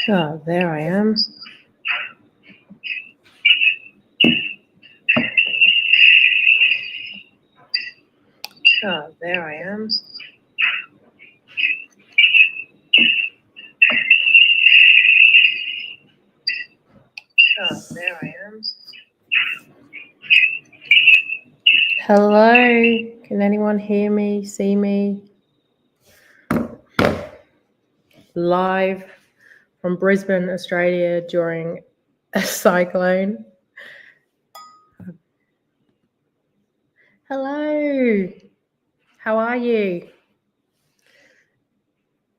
Oh, there I am. Oh, there I am. Oh, there I am. Hello, can anyone hear me, see me? Live from Brisbane, Australia during a cyclone. Hello, how are you?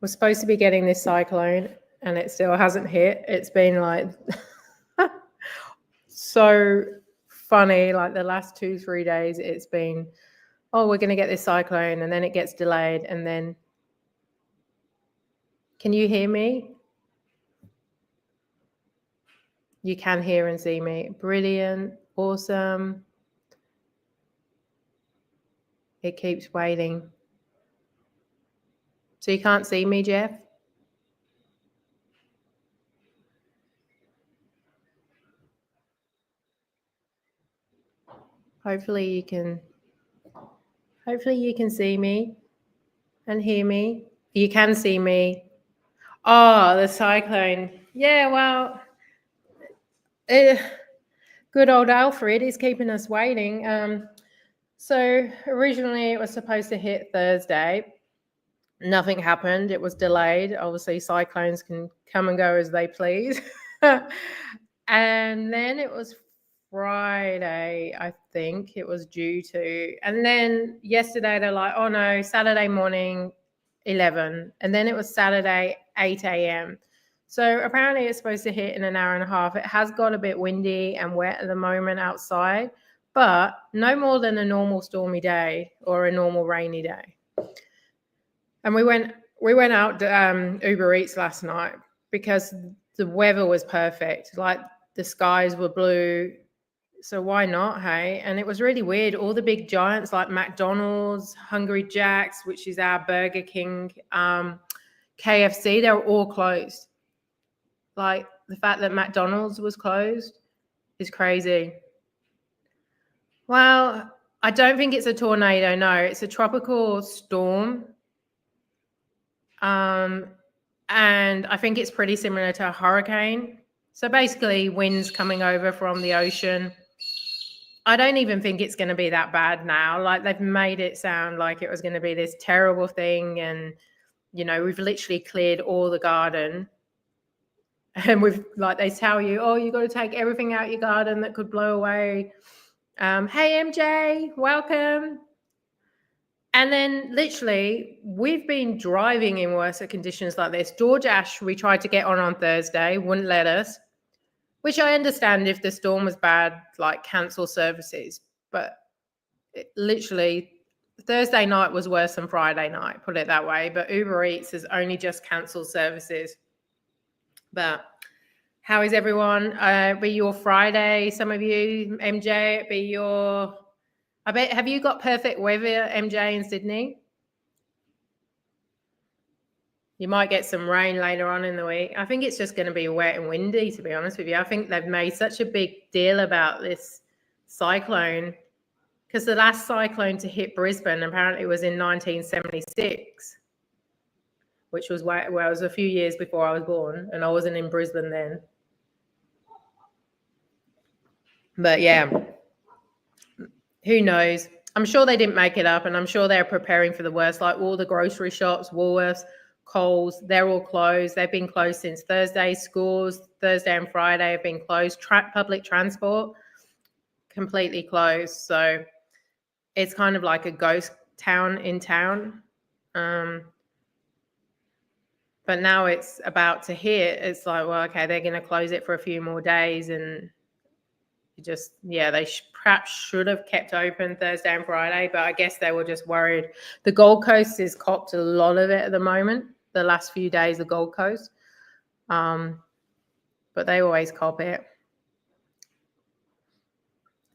We're supposed to be getting this cyclone and it still hasn't hit. It's been like so funny, like the last 2-3 days it's been, oh, we're going to get this cyclone, and then it gets delayed, and then can you hear me? You can hear and see me. Brilliant. Awesome. It keeps waiting. So you can't see me, Jeff? Hopefully you can see me and hear me. You can see me. Oh, the cyclone. Yeah, well, good old Alfred is keeping us waiting. So originally it was supposed to hit Thursday. Nothing happened. It was delayed. Obviously, cyclones can come and go as they please. And then it was Friday, I think it was due to. And then yesterday they're like, oh no, Saturday morning, 11. And then it was Saturday, 8 a.m. So apparently it's supposed to hit in an hour and a half. It has got a bit windy and wet at the moment outside, but no more than a normal stormy day or a normal rainy day. And we went out Uber Eats last night because the weather was perfect. Like the skies were blue. So why not, hey? And it was really weird. All the big giants like McDonald's, Hungry Jack's, which is our Burger King, KFC, they were all closed. Like the fact that McDonald's was closed is crazy. Well, I don't think it's a tornado, no. It's a tropical storm. And I think it's pretty similar to a hurricane. So basically winds coming over from the ocean. I don't even think it's going to be that bad now. Like they've made it sound like it was going to be this terrible thing. And, you know, we've literally cleared all the garden. And we've, like, they tell you, oh, you got to take everything out your garden that could blow away. Hey, MJ, welcome. And then literally, we've been driving in worse conditions like this. George Ash, we tried to get on Thursday, wouldn't let us, which I understand if the storm was bad, like cancel services. But literally, Thursday night was worse than Friday night, put it that way. But Uber Eats has only just cancelled services. But how is everyone? Be your Friday, some of you, MJ, be your... I bet, have you got perfect weather, MJ, in Sydney? You might get some rain later on in the week. I think it's just going to be wet and windy, to be honest with you. I think they've made such a big deal about this cyclone because the last cyclone to hit Brisbane apparently was in 1976, which was, well, it was a few years before I was born, and I wasn't in Brisbane then. But yeah, who knows? I'm sure they didn't make it up, and I'm sure they're preparing for the worst. Like all the grocery shops, Woolworths, Coles, they're all closed. They've been closed since Thursday. Schools, Thursday and Friday have been closed. Public transport, completely closed. So it's kind of like a ghost town in town. But now it's about to hit. It's like, well, okay, they're going to close it for a few more days, and just, yeah, they perhaps should have kept open Thursday and Friday, but I guess they were just worried. The Gold Coast has copped a lot of it at the moment, the last few days of Gold Coast. But they always cop it.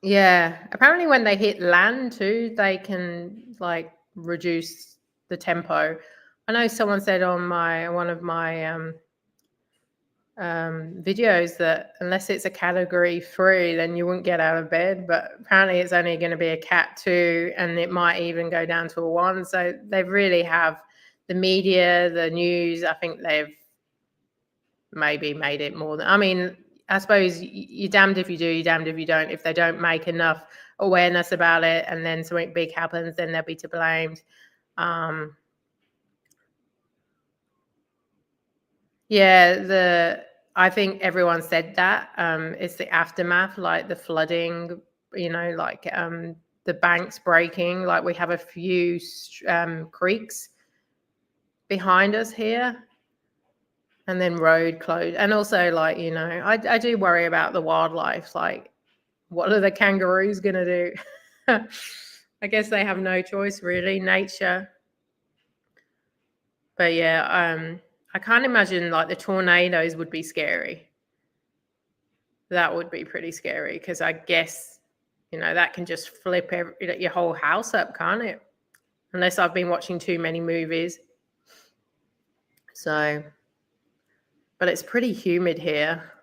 Yeah, apparently when they hit land too, they can like reduce the tempo. I know someone said on one of my videos that unless it's a category 3, then you wouldn't get out of bed. But apparently it's only going to be a cat 2, and it might even go down to a 1. So they really have the media, the news. I think they've maybe made it more than, I mean, I suppose you're damned if you do, you're damned if you don't. If they don't make enough awareness about it and then something big happens, then they'll be to blame. Yeah, I think everyone said that. It's the aftermath, like the flooding, like the banks breaking. Like we have a few creeks behind us here, and then road closed. And also, like, I do worry about the wildlife. Like, what are the kangaroos going to do? I guess they have no choice, really, nature. But yeah, I can't imagine, like, the tornadoes would be scary. That would be pretty scary because I guess, that can just flip your whole house up, can't it? Unless I've been watching too many movies. So, but it's pretty humid here.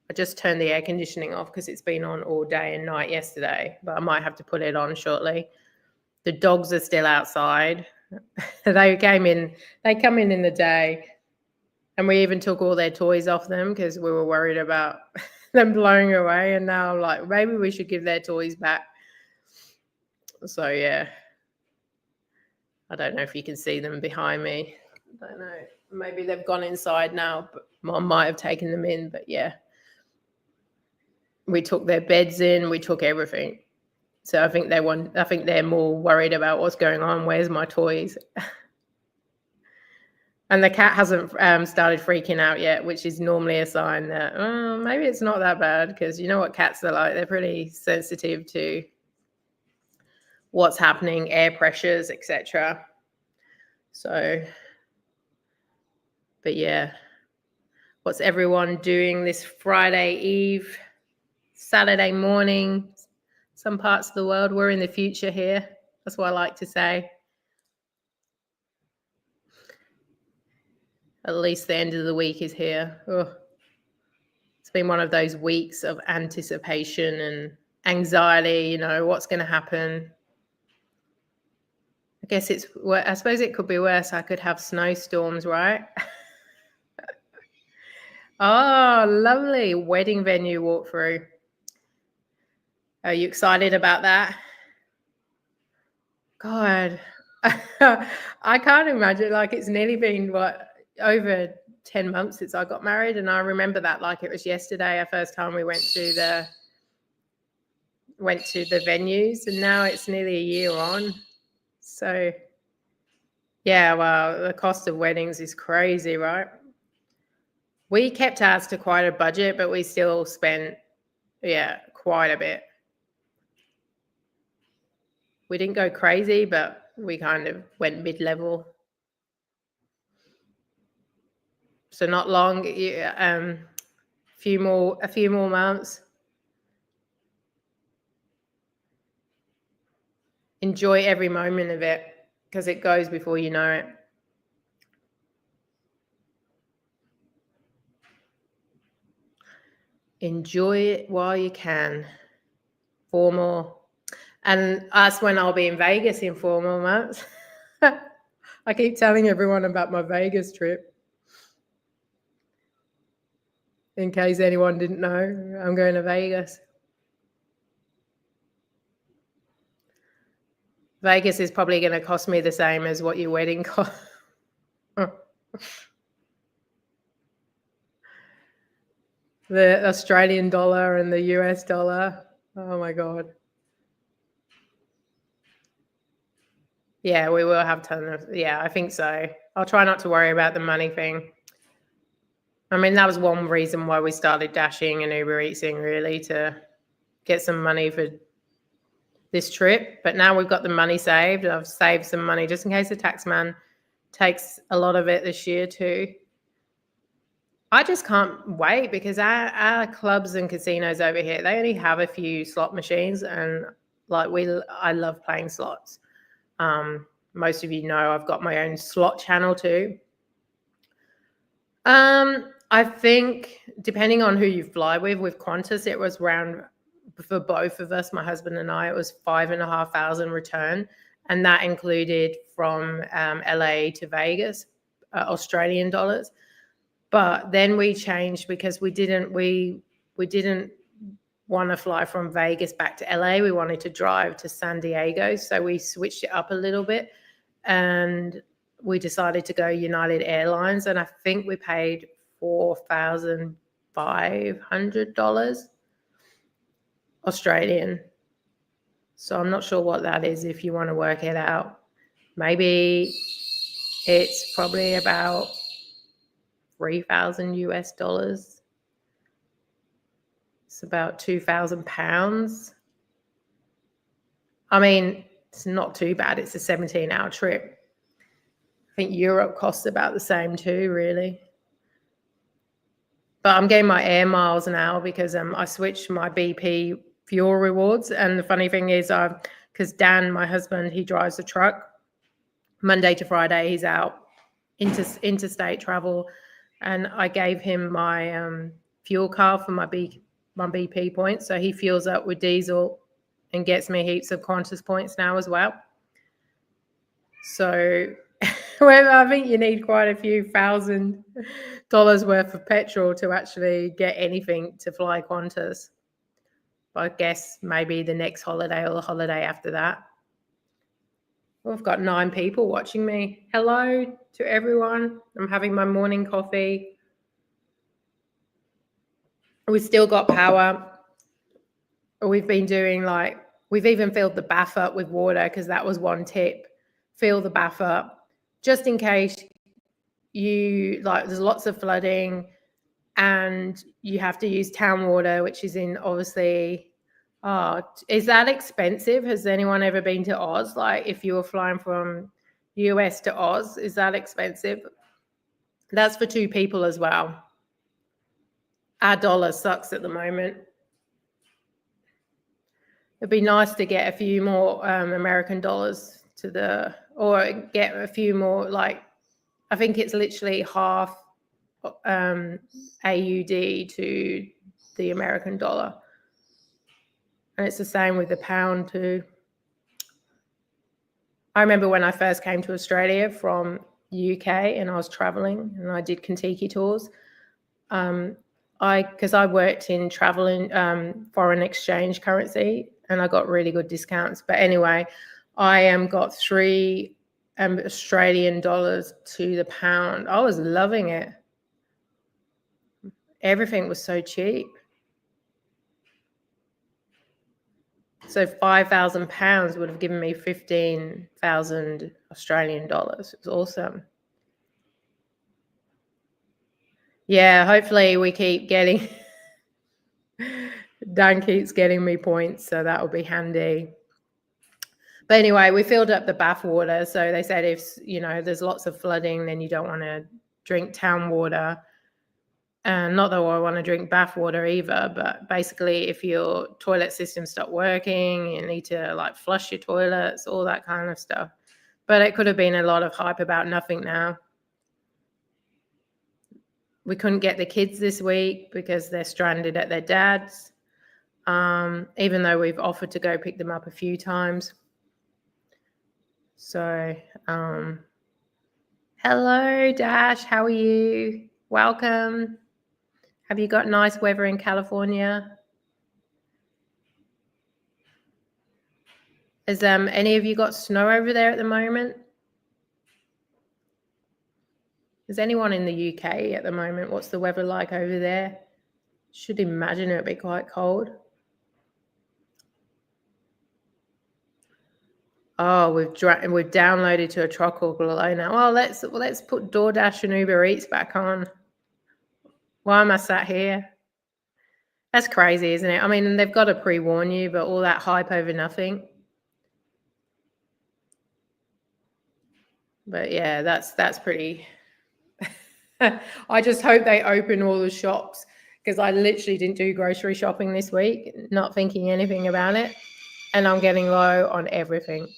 I just turned the air conditioning off because it's been on all day and night yesterday, but I might have to put it on shortly. The dogs are still outside. They come in the day, and we even took all their toys off them because we were worried about them blowing away. And now I'm like, maybe we should give their toys back. So yeah, I don't know if you can see them behind me. I don't know. Maybe they've gone inside now, but Mom might have taken them in. But yeah, we took their beds in. We took everything. So I think they're more worried about what's going on. Where's my toys? And the cat hasn't started freaking out yet, which is normally a sign that maybe it's not that bad, because you know what cats are like. They're pretty sensitive to what's happening, air pressures, etc. So, but yeah, what's everyone doing this Friday Eve, Saturday morning? Some parts of the world, we're in the future here. That's what I like to say. At least the end of the week is here. Oh, it's been one of those weeks of anticipation and anxiety, what's going to happen. I suppose it could be worse. I could have snowstorms, right? Oh, lovely wedding venue walkthrough. Are you excited about that? God, I can't imagine. Like, it's nearly been over 10 months since I got married, and I remember that like it was yesterday. Our first time we went to the venues, and now it's nearly a year on. So yeah, well, the cost of weddings is crazy, right? We kept ours to quite a budget, but we still spent quite a bit. We didn't go crazy, but we kind of went mid-level. So not long, a few more months. Enjoy every moment of it, because it goes before you know it. Enjoy it while you can. 4 more. And that's when I'll be in Vegas in 4 more months. I keep telling everyone about my Vegas trip. In case anyone didn't know, I'm going to Vegas. Vegas is probably going to cost me the same as what your wedding cost. The Australian dollar and the US dollar. Oh my God. Yeah, we will have tons of, I think so. I'll try not to worry about the money thing. I mean, that was one reason why we started Dashing and Uber Eatsing, really, to get some money for this trip. But now we've got the money saved. I've saved some money just in case the tax man takes a lot of it this year too. I just can't wait, because our clubs and casinos over here, they only have a few slot machines, and like I love playing slots. Most of you know I've got my own slot channel too. I think depending on who you fly with Qantas, it was around, for both of us, my husband and I, it was 5,500 return, and that included from LA to Vegas, Australian dollars. But then we changed because we didn't want to fly from Vegas back to LA. We wanted to drive to San Diego, so we switched it up a little bit, and we decided to go United Airlines, and I think we paid $4,500 Australian. So I'm not sure what that is if you want to work it out. Maybe it's probably about 3,000 US dollars. It's about 2,000 pounds. I mean, it's not too bad. It's a 17-hour trip. I think Europe costs about the same too, really. But I'm getting my air miles now because I switched my BP fuel rewards. And the funny thing is, because Dan, my husband, he drives the truck. Monday to Friday, he's out interstate travel. And I gave him my fuel card for my BP points. So he fuels up with diesel and gets me heaps of Qantas points now as well. So well, I think you need quite a few $1,000 worth of petrol to actually get anything to fly Qantas. I guess maybe the next holiday or the holiday after that. Well, I've got 9 people watching me. Hello to everyone. I'm having my morning coffee. We've still got power. We've been doing we've even filled the bath up with water because that was one tip. Fill the bath up just in case there's lots of flooding and you have to use town water, which is in obviously, is that expensive? Has anyone ever been to Oz? Like if you were flying from US to Oz, is that expensive? That's for 2 people as well. Our dollar sucks at the moment. It'd be nice to get a few more American dollars or get a few more, I think it's literally half AUD to the American dollar. And it's the same with the pound too. I remember when I first came to Australia from UK and I was traveling and I did Kentucky tours. Because I worked in travel and foreign exchange currency and I got really good discounts. But anyway, I got 3 Australian dollars to the pound. I was loving it. Everything was so cheap. So 5,000 pounds would have given me 15,000 Australian dollars. It was awesome. Yeah, hopefully we keep getting, Dan keeps getting me points, so that will be handy. But anyway, we filled up the bath water. So they said if, there's lots of flooding, then you don't want to drink town water. And not that I want to drink bath water either, but basically if your toilet system stopped working, you need to flush your toilets, all that kind of stuff. But it could have been a lot of hype about nothing now. We couldn't get the kids this week because they're stranded at their dad's, even though we've offered to go pick them up a few times. So, hello, Dash. How are you? Welcome. Have you got nice weather in California? Has any of you got snow over there at the moment? Is anyone in the UK at the moment? What's the weather like over there? Should imagine it would be quite cold. Oh, we've downloaded to a tropical below now. Well, let's put DoorDash and Uber Eats back on. Why am I sat here? That's crazy, isn't it? I mean, they've got to pre-warn you, but all that hype over nothing. But yeah, that's pretty. I just hope they open all the shops because I literally didn't do grocery shopping this week, not thinking anything about it. And I'm getting low on everything.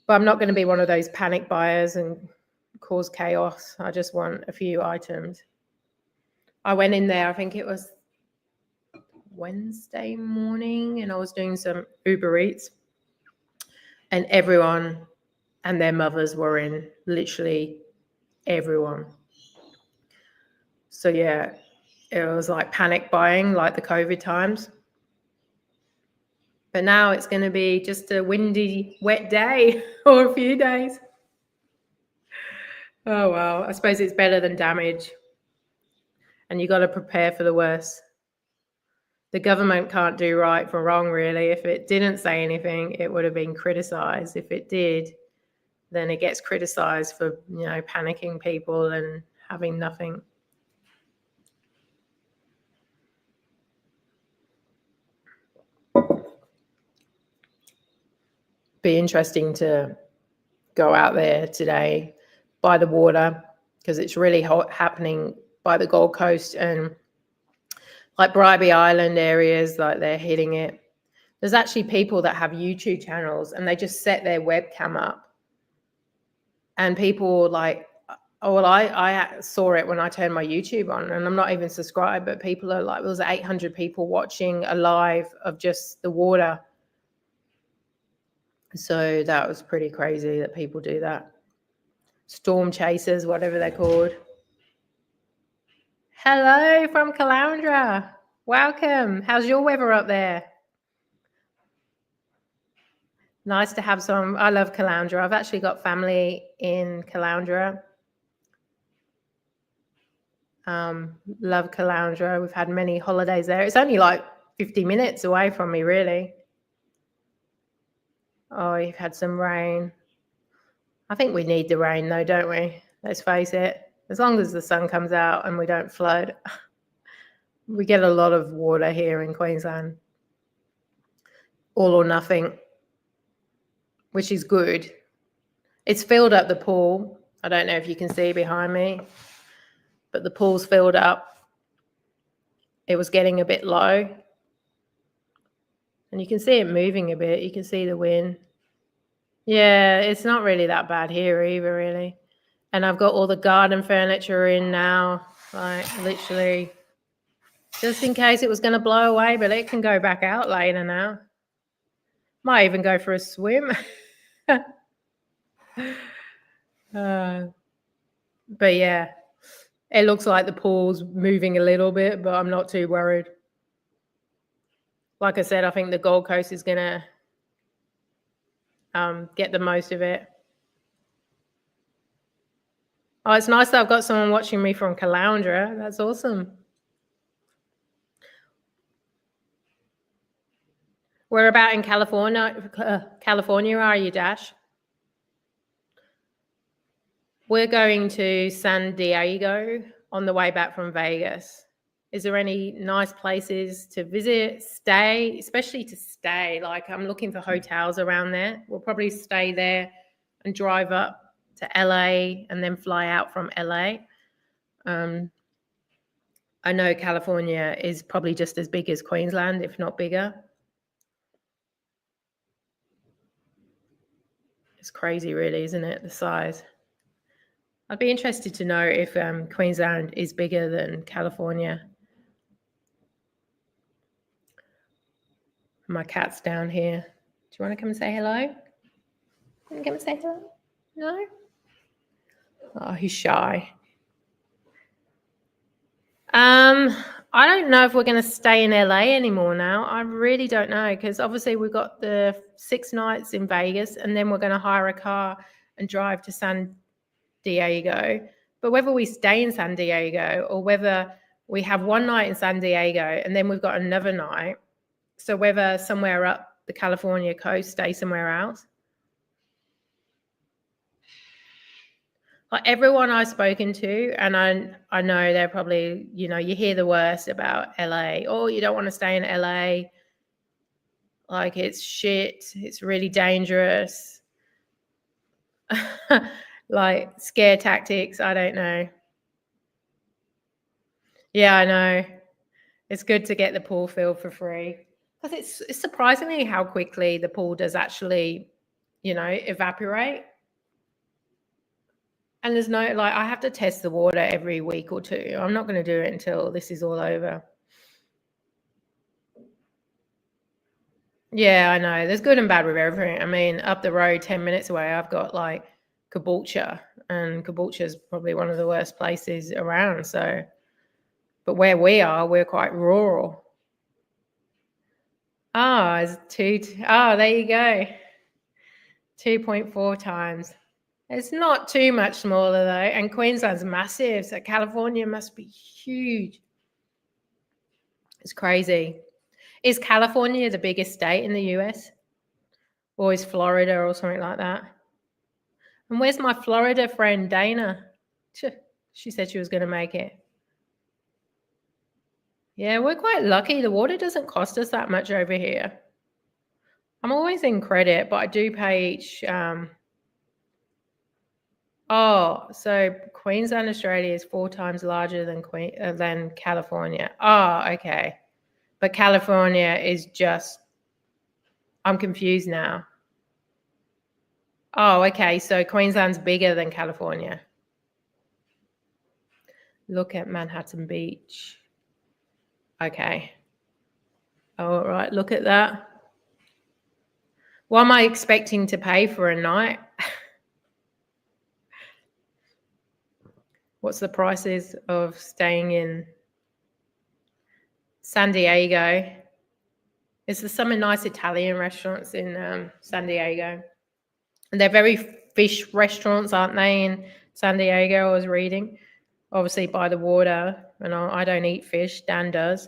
But I'm not going to be one of those panic buyers and cause chaos. I just want a few items. I went in there, I think it was Wednesday morning, and I was doing some Uber Eats, and everyone and their mothers were in, literally everyone. So yeah, it was like panic buying, like the COVID times. But now it's going to be just a windy, wet day or a few days. Oh, well, I suppose it's better than damage. And you got to prepare for the worst. The government can't do right for wrong, really. If it didn't say anything, it would have been criticised. If it did, then it gets criticised for, panicking people and having nothing. Be interesting to go out there today by the water, because it's really hot happening by the Gold Coast and like Bribie Island areas, like they're hitting it. There's actually people that have YouTube channels and they just set their webcam up, and people like, oh, well, I saw it when I turned my YouTube on, and I'm not even subscribed, but people are like, there was 800 people watching a live of just the water. So that was pretty crazy that people do that. Storm chasers, whatever they're called. Hello from Caloundra. Welcome. How's your weather up there? Nice to have some. I love Caloundra. I've actually got family in Caloundra. Love Caloundra. We've had many holidays there. It's only like 50 minutes away from me, really. Oh, you've had some rain. I think we need the rain, though, don't we? Let's face it. As long as the sun comes out and we don't flood. We get a lot of water here in Queensland. All or nothing, which is good. It's filled up the pool. I don't know if you can see behind me, but the pool's filled up. It was getting a bit low. And you can see it moving a bit. You can see the wind. Yeah, it's not really that bad here either, really. And I've got all the garden furniture in now, like literally, just in case it was going to blow away, but it can go back out later now. Might even go for a swim. But yeah, it looks like the pool's moving a little bit, but I'm not too worried. Like I said, I think the Gold Coast is going to get the most of it. Oh, it's nice that I've got someone watching me from Caloundra. That's awesome. Where about in California are you, Dash? We're going to San Diego on the way back from Vegas. Is there any nice places to visit, stay, especially to stay? Like, I'm looking for hotels around there. We'll probably stay there and drive up to LA and then fly out from LA. I know California is probably just as big as Queensland, if not bigger. It's crazy, really, isn't it, the size? I'd be interested to know if Queensland is bigger than California. My cat's down here. Do you want to come and say hello? You want to come and say hello? No? Oh, he's shy. I don't know if we're going to stay in LA anymore now. I really don't know, because obviously we've got the 6 nights in Vegas, and then we're going to hire a car and drive to San Diego. But whether we stay in San Diego or whether we have one night in San Diego and then we've got another night, so whether somewhere up the California coast, stay somewhere else. Like everyone I've spoken to, and I know they're probably, you hear the worst about LA. Oh, you don't want to stay in LA. Like, it's shit. It's really dangerous. Like, scare tactics. I don't know. Yeah, I know. It's good to get the pool filled for free. Because it's surprisingly how quickly the pool does actually, evaporate. And there's no, like, I have to test the water every week or two. I'm not going to do it until this is all over. Yeah, I know. There's good and bad with everything. I mean, up the road, 10 minutes away, I've got like Caboolture, and Caboolture is probably one of the worst places around. So, but where we are, we're quite rural. Ah, it's there you go. 2.4 times. It's not too much smaller though, and Queensland's massive, so California must be huge. It's crazy. Is California the biggest state in the US? Or is Florida or something like that? And where's my Florida friend, Dana? She said she was going to make it. Yeah, we're quite lucky. The water doesn't cost us that much over here. I'm always in credit, but I do pay each. So Queensland, Australia is 4 times larger than California. Oh, okay. But California is just. I'm confused now. Oh, okay. So Queensland's bigger than California. Look at Manhattan Beach. Okay. All right. Look at that. What am I expecting to pay for a night? What's the prices of staying in San Diego? Is there some nice Italian restaurants in San Diego? And they're very fish restaurants, aren't they, in San Diego? I was reading. Obviously by the water, and I don't eat fish. Dan does.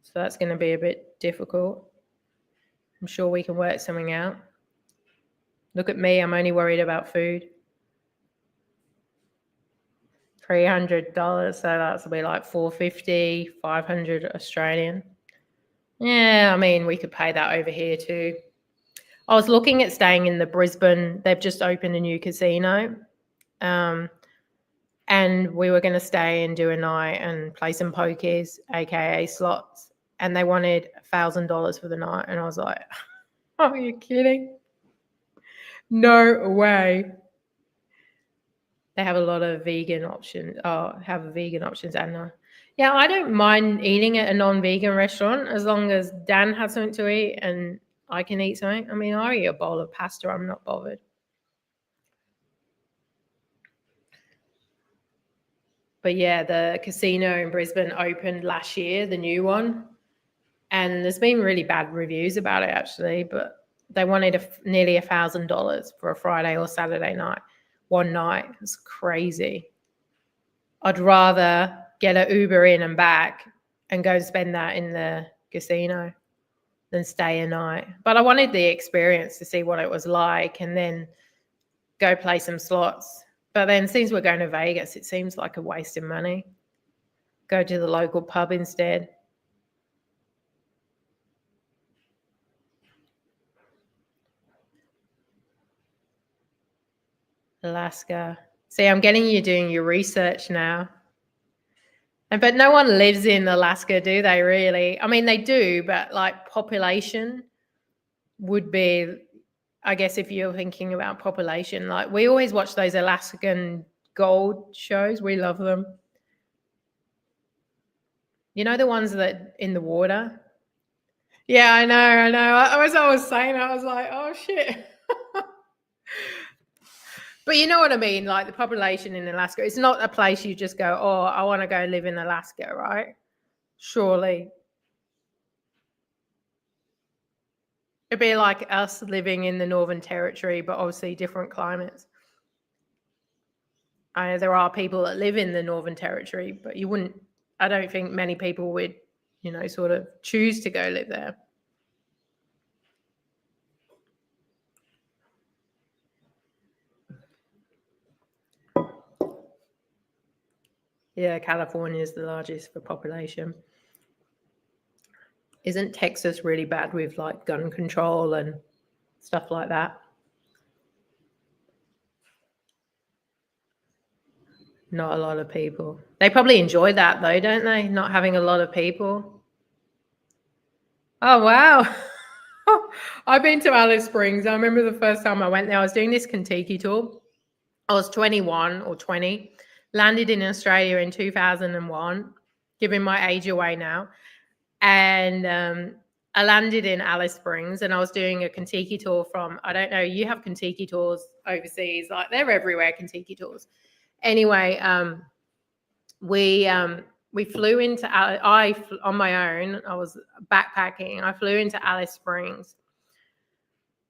So that's going to be a bit difficult. I'm sure we can work something out. Look at me. I'm only worried about food. $300. So that's be like $450, $500 Australian. Yeah, I mean, we could pay that over here too. I was looking at staying in the Brisbane. They've just opened a new casino. And we were going to stay and do a night and play some pokies, aka slots. And they wanted $1,000 for the night. And I was like, are you kidding? No way. They have a lot of vegan options. And yeah, I don't mind eating at a non-vegan restaurant as long as Dan has something to eat and I can eat something. I mean, I eat a bowl of pasta. I'm not bothered. But yeah, the casino in Brisbane opened last year, the new one. And there's been really bad reviews about it, actually. But they wanted nearly $1,000 for a Friday or Saturday night, one night. It's crazy. I'd rather get an Uber in and back and go spend that in the casino than stay a night. But I wanted the experience to see what it was like and then go play some slots. But then since we're going to Vegas, it seems like a waste of money. Go to the local pub instead. Alaska. See, I'm getting you doing your research now. But no one lives in Alaska, do they really? I mean, they do, but like population would be, I guess if you're thinking about population, like we always watch those Alaskan gold shows. We love them. You know, the ones that in the water? Yeah, I know. I was saying, I was like, oh shit. But you know what I mean? Like the population in Alaska, it's not a place you just go, oh, I want to go live in Alaska, right? Surely. It'd be like us living in the Northern Territory, but obviously different climates. I know there are people that live in the Northern Territory, but I don't think many people would, sort of choose to go live there. Yeah, California is the largest for population. Isn't Texas really bad with like gun control and stuff like that? Not a lot of people. They probably enjoy that though, don't they? Not having a lot of people. Oh, wow. I've been to Alice Springs. I remember the first time I went there, I was doing this Kentucky tour. I was 21 or 20, landed in Australia in 2001, giving my age away now. And I landed in Alice Springs, and I was doing a Kentucky tour from, I don't know, you have Kentucky tours overseas, like they're everywhere, Kentucky tours. Anyway, we flew into, on my own, I was backpacking, I flew into Alice Springs.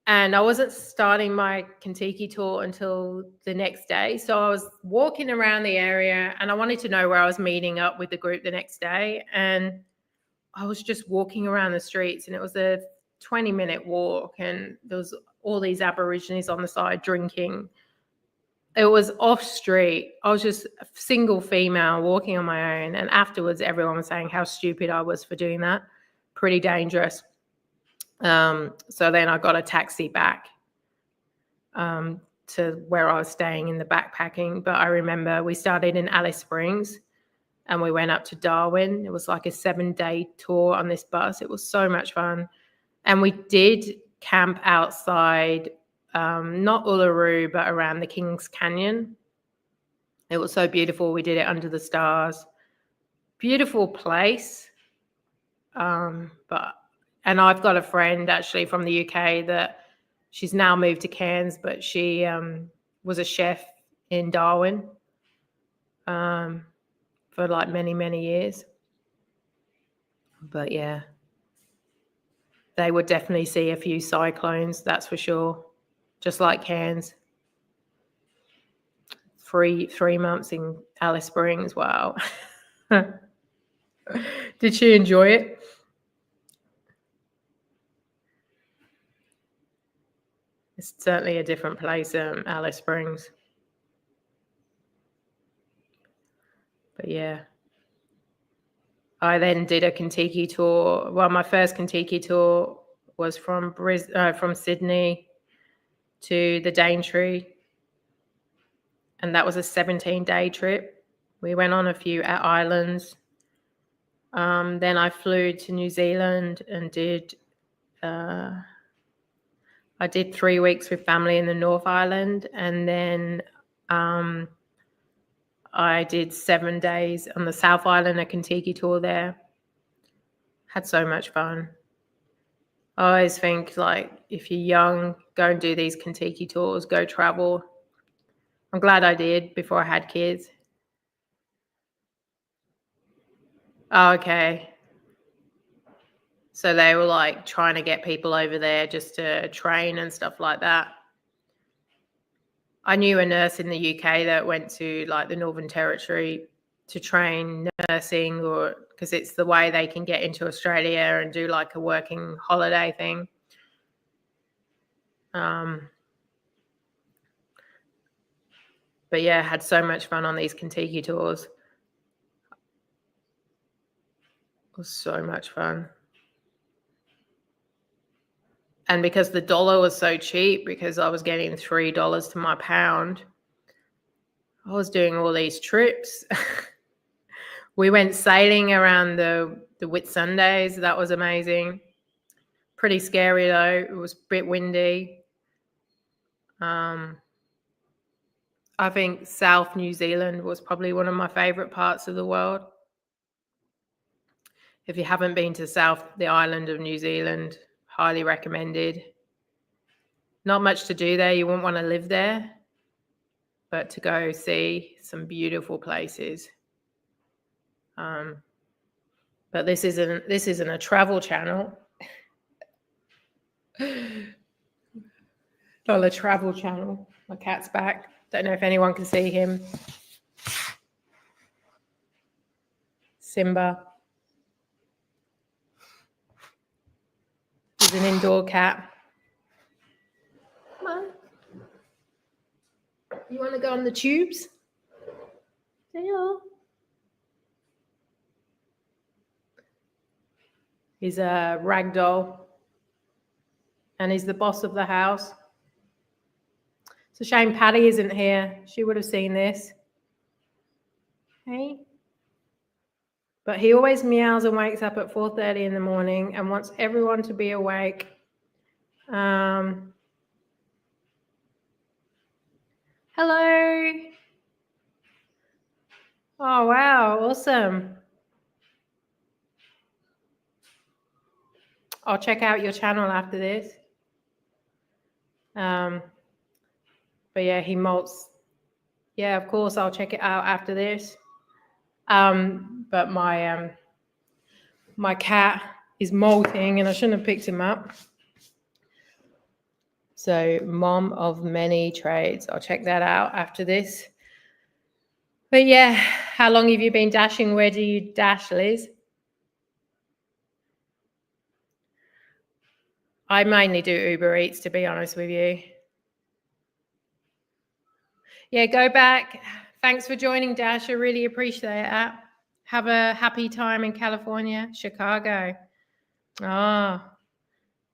And I wasn't starting my Kentucky tour until the next day. So I was walking around the area, and I wanted to know where I was meeting up with the group the next day. And I was just walking around the streets, and it was a 20-minute walk, and there was all these Aborigines on the side drinking. It was off street. I was just a single female walking on my own. And afterwards, everyone was saying how stupid I was for doing that. Pretty dangerous. So then I got a taxi back to where I was staying in the backpacking. But I remember we started in Alice Springs and we went up to Darwin. It was like a 7-day tour on this bus. It was so much fun. And we did camp outside, not Uluru, but around the Kings Canyon. It was so beautiful. We did it under the stars. Beautiful place. And I've got a friend actually from the UK that she's now moved to Cairns, but she was a chef in Darwin for like many, many years. But yeah, they would definitely see a few cyclones, that's for sure. Just like Cairns. 3 months in Alice Springs, wow. Did she enjoy it? It's certainly a different place, Alice Springs. But yeah. I then did a Kentucky tour. Well, my first Kentucky tour was from Sydney to the Daintree. And that was a 17-day trip. We went on a few islands. Then I flew to New Zealand and did... I did 3 weeks with family in the North Island, and then I did 7 days on the South Island, a Kentucky tour there. Had so much fun. I always think, like, if you're young, go and do these Kentucky tours, go travel. I'm glad I did before I had kids. Oh, okay. So they were like trying to get people over there just to train and stuff like that. I knew a nurse in the UK that went to like the Northern Territory to train nursing, or because it's the way they can get into Australia and do like a working holiday thing. But yeah, had so much fun on these Kentucky tours. It was so much fun. And because the dollar was so cheap, because I was getting $3 to my pound, I was doing all these trips. We went sailing around the Whitsundays. That was amazing. Pretty scary though. It was a bit windy. I think South New Zealand was probably one of my favorite parts of the world. If you haven't been to the island of New Zealand, highly recommended. Not much to do there. You wouldn't want to live there, but to go see some beautiful places. But this isn't a travel channel. Not a travel channel. My cat's back. Don't know if anyone can see him. Simba. He's an indoor cat. Come on. You want to go on the tubes? There you are. He's a ragdoll. And he's the boss of the house. It's a shame Patty isn't here. She would have seen this. Hey. But he always meows and wakes up at 4:30 in the morning and wants everyone to be awake. Hello, Hello. Oh, wow. Awesome. I'll check out your channel after this. But yeah, he molts. Yeah, of course, I'll check it out after this. But my cat is molting and I shouldn't have picked him up. So, mom of many trades. I'll check that out after this. But yeah, how long have you been dashing? Where do you dash, Liz? I mainly do Uber Eats, to be honest with you. Yeah, go back. Thanks for joining, Dash. I really appreciate it. Have a happy time in California, Chicago. Ah,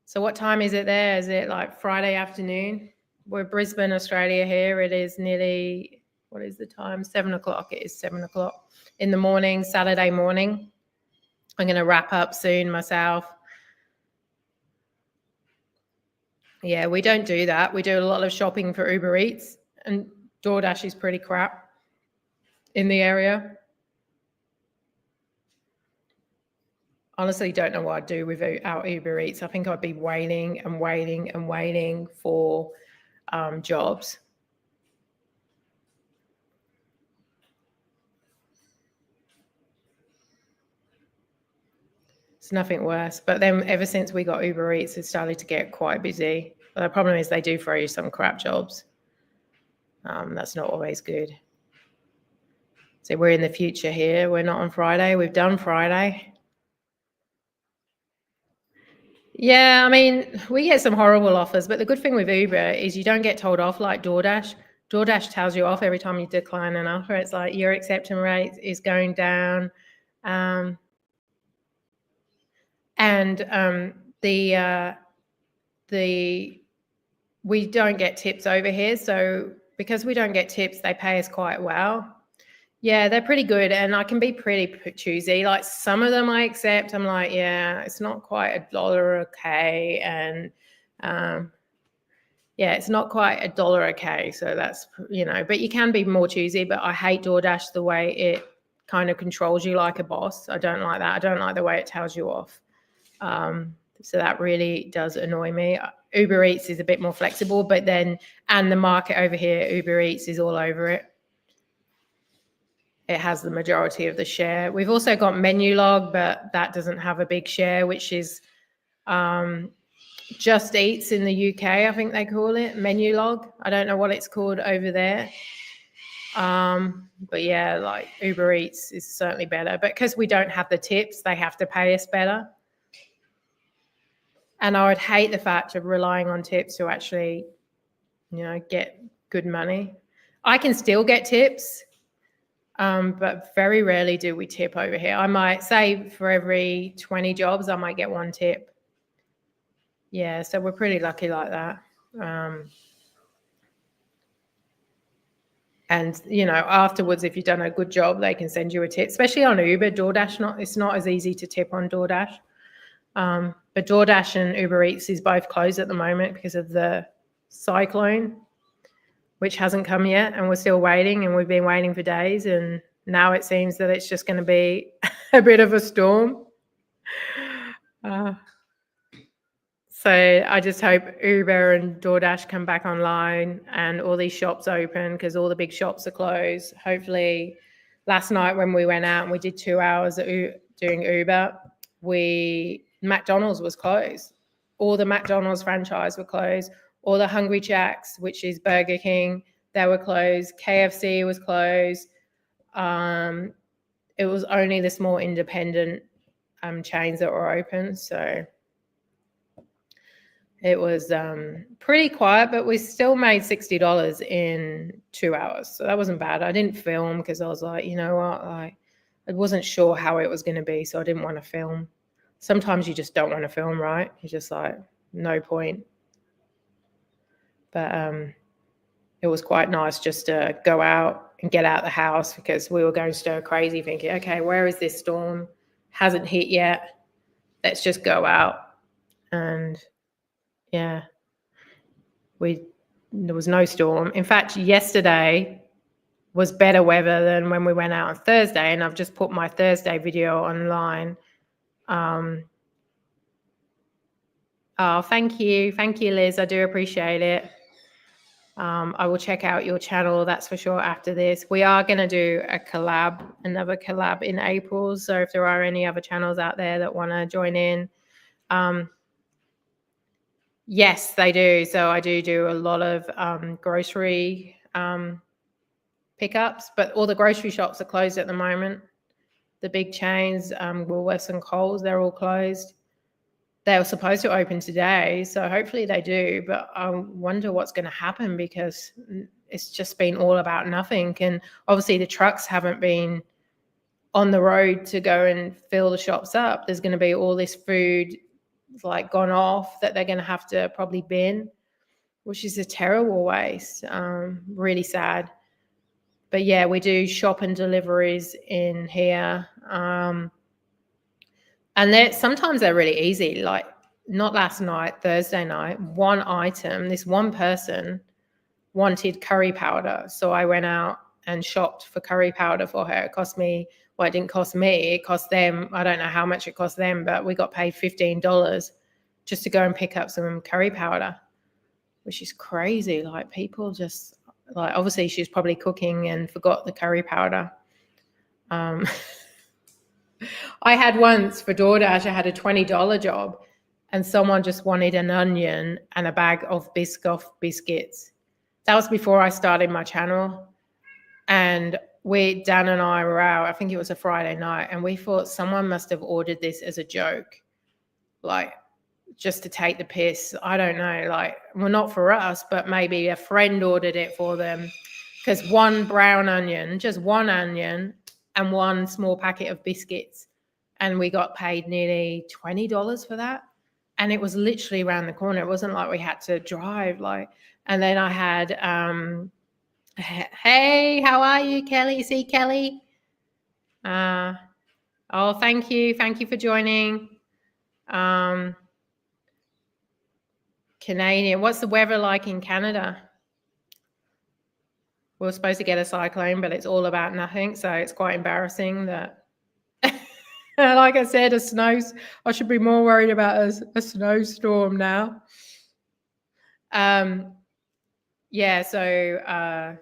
so what time is it there? Is it like Friday afternoon? We're Brisbane, Australia here. It is nearly, what is the time? 7 o'clock. It is 7 o'clock in the morning, Saturday morning. I'm going to wrap up soon myself. Yeah, we don't do that. We do a lot of shopping for Uber Eats, and DoorDash is pretty crap in the area. Honestly, don't know what I'd do without Uber Eats. I think I'd be waiting and waiting and waiting for jobs. It's nothing worse. But then ever since we got Uber Eats, it started to get quite busy. But the problem is they do throw you some crap jobs. That's not always good. So we're in the future here. We're not on Friday. We've done Friday. Yeah, I mean, we get some horrible offers, but the good thing with Uber is you don't get told off like DoorDash. DoorDash tells you off every time you decline an offer. It's like your acceptance rate is going down. We don't get tips over here. So because we don't get tips, they pay us quite well. Yeah, they're pretty good, and I can be pretty choosy. Like some of them I accept. I'm like, yeah, it's not quite $1 a K, and yeah, it's not quite $1 a K. So that's, but you can be more choosy. But I hate DoorDash the way it kind of controls you like a boss. I don't like that. I don't like the way it tells you off. So that really does annoy me. Uber Eats is a bit more flexible, but then, and the market over here, Uber Eats is all over it. It has the majority of the share. We've also got Menulog, but that doesn't have a big share, which is Just Eats in the UK, I think they call it, Menulog. I don't know what it's called over there. But yeah, like Uber Eats is certainly better. But because we don't have the tips, they have to pay us better. And I would hate the fact of relying on tips to actually, get good money. I can still get tips. But very rarely do we tip over here. I might say for every 20 jobs, I might get one tip. Yeah, so we're pretty lucky like that. And, afterwards, if you've done a good job, they can send you a tip, especially on Uber. DoorDash, it's not as easy to tip on DoorDash. But DoorDash and Uber Eats is both closed at the moment because of the Cyclone, which hasn't come yet, and we're still waiting, and we've been waiting for days, and now it seems that it's just going to be a bit of a storm. So I just hope Uber and DoorDash come back online and all these shops open, because all the big shops are closed. Hopefully, last night when we went out and we did 2 hours doing Uber, McDonald's was closed. All the McDonald's franchise were closed. All the Hungry Jacks, which is Burger King, they were closed. KFC was closed. It was only the small independent chains that were open. So it was pretty quiet, but we still made $60 in 2 hours. So that wasn't bad. I didn't film because I was like, you know what? I wasn't sure how it was going to be, so I didn't want to film. Sometimes you just don't want to film, right? You're just like, no point. But it was quite nice just to go out and get out the house, because we were going stir crazy thinking, okay, where is this storm? Hasn't hit yet. Let's just go out. And yeah, we There was no storm. In fact, yesterday was better weather than when we went out on Thursday, and I've just put my Thursday video online. Oh, thank you, Liz. I do appreciate it. I will check out your channel, that's for sure, after this. We are going to do another collab in April. So if there are any other channels out there that want to join in, yes, they do. So I do a lot of grocery pickups, but all the grocery shops are closed at the moment. The big chains, Woolworths and Coles, they're all closed. They were supposed to open today, so hopefully they do. But I wonder what's going to happen, because it's just been all about nothing. And obviously the trucks haven't been on the road to go and fill the shops up. There's going to be all this food like gone off that they're going to have to probably bin, which is a terrible waste. Really sad. But yeah, we do shop and deliveries in here. And sometimes they're really easy. Like, not last night, Thursday night, one item, this one person wanted curry powder. So I went out and shopped for curry powder for her. It cost me, well, it didn't cost me, it cost them, I don't know how much it cost them, but we got paid $15 just to go and pick up some curry powder, which is crazy. Like, people just, like, obviously she's probably cooking and forgot the curry powder. I had once for DoorDash, I had a $20 job, and someone just wanted an onion and a bag of Biscoff biscuits. That was before I started my channel. And Dan and I were out, I think it was a Friday night, and we thought someone must have ordered this as a joke, like just to take the piss. I don't know, like, well, not for us, but maybe a friend ordered it for them, because one brown onion, just one onion, and one small packet of biscuits, and we got paid nearly $20 for that. And it was literally around the corner. It wasn't like we had to drive. Like, and then I had, hey, how are you, Kelly? See Kelly? Oh, thank you for joining. Canadian. What's the weather like in Canada? We're supposed to get a cyclone, but it's all about nothing. So it's quite embarrassing that, like I said, I should be more worried about a snowstorm now. Yeah, so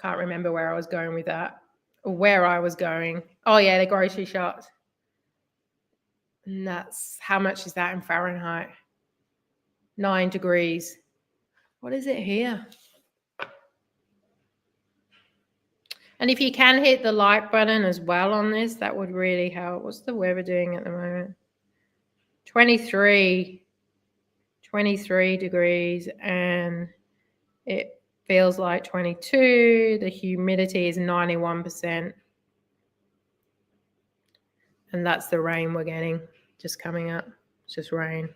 can't remember where I was going with that. Where I was going. Oh yeah, the grocery shops. And that's, how much is that in Fahrenheit? 9 degrees. What is it here? And if you can hit the like button as well on this, that would really help. What's the weather doing at the moment? 23 degrees, and it feels like 22. The humidity is 91%. And that's the rain we're getting just coming up. It's just rain.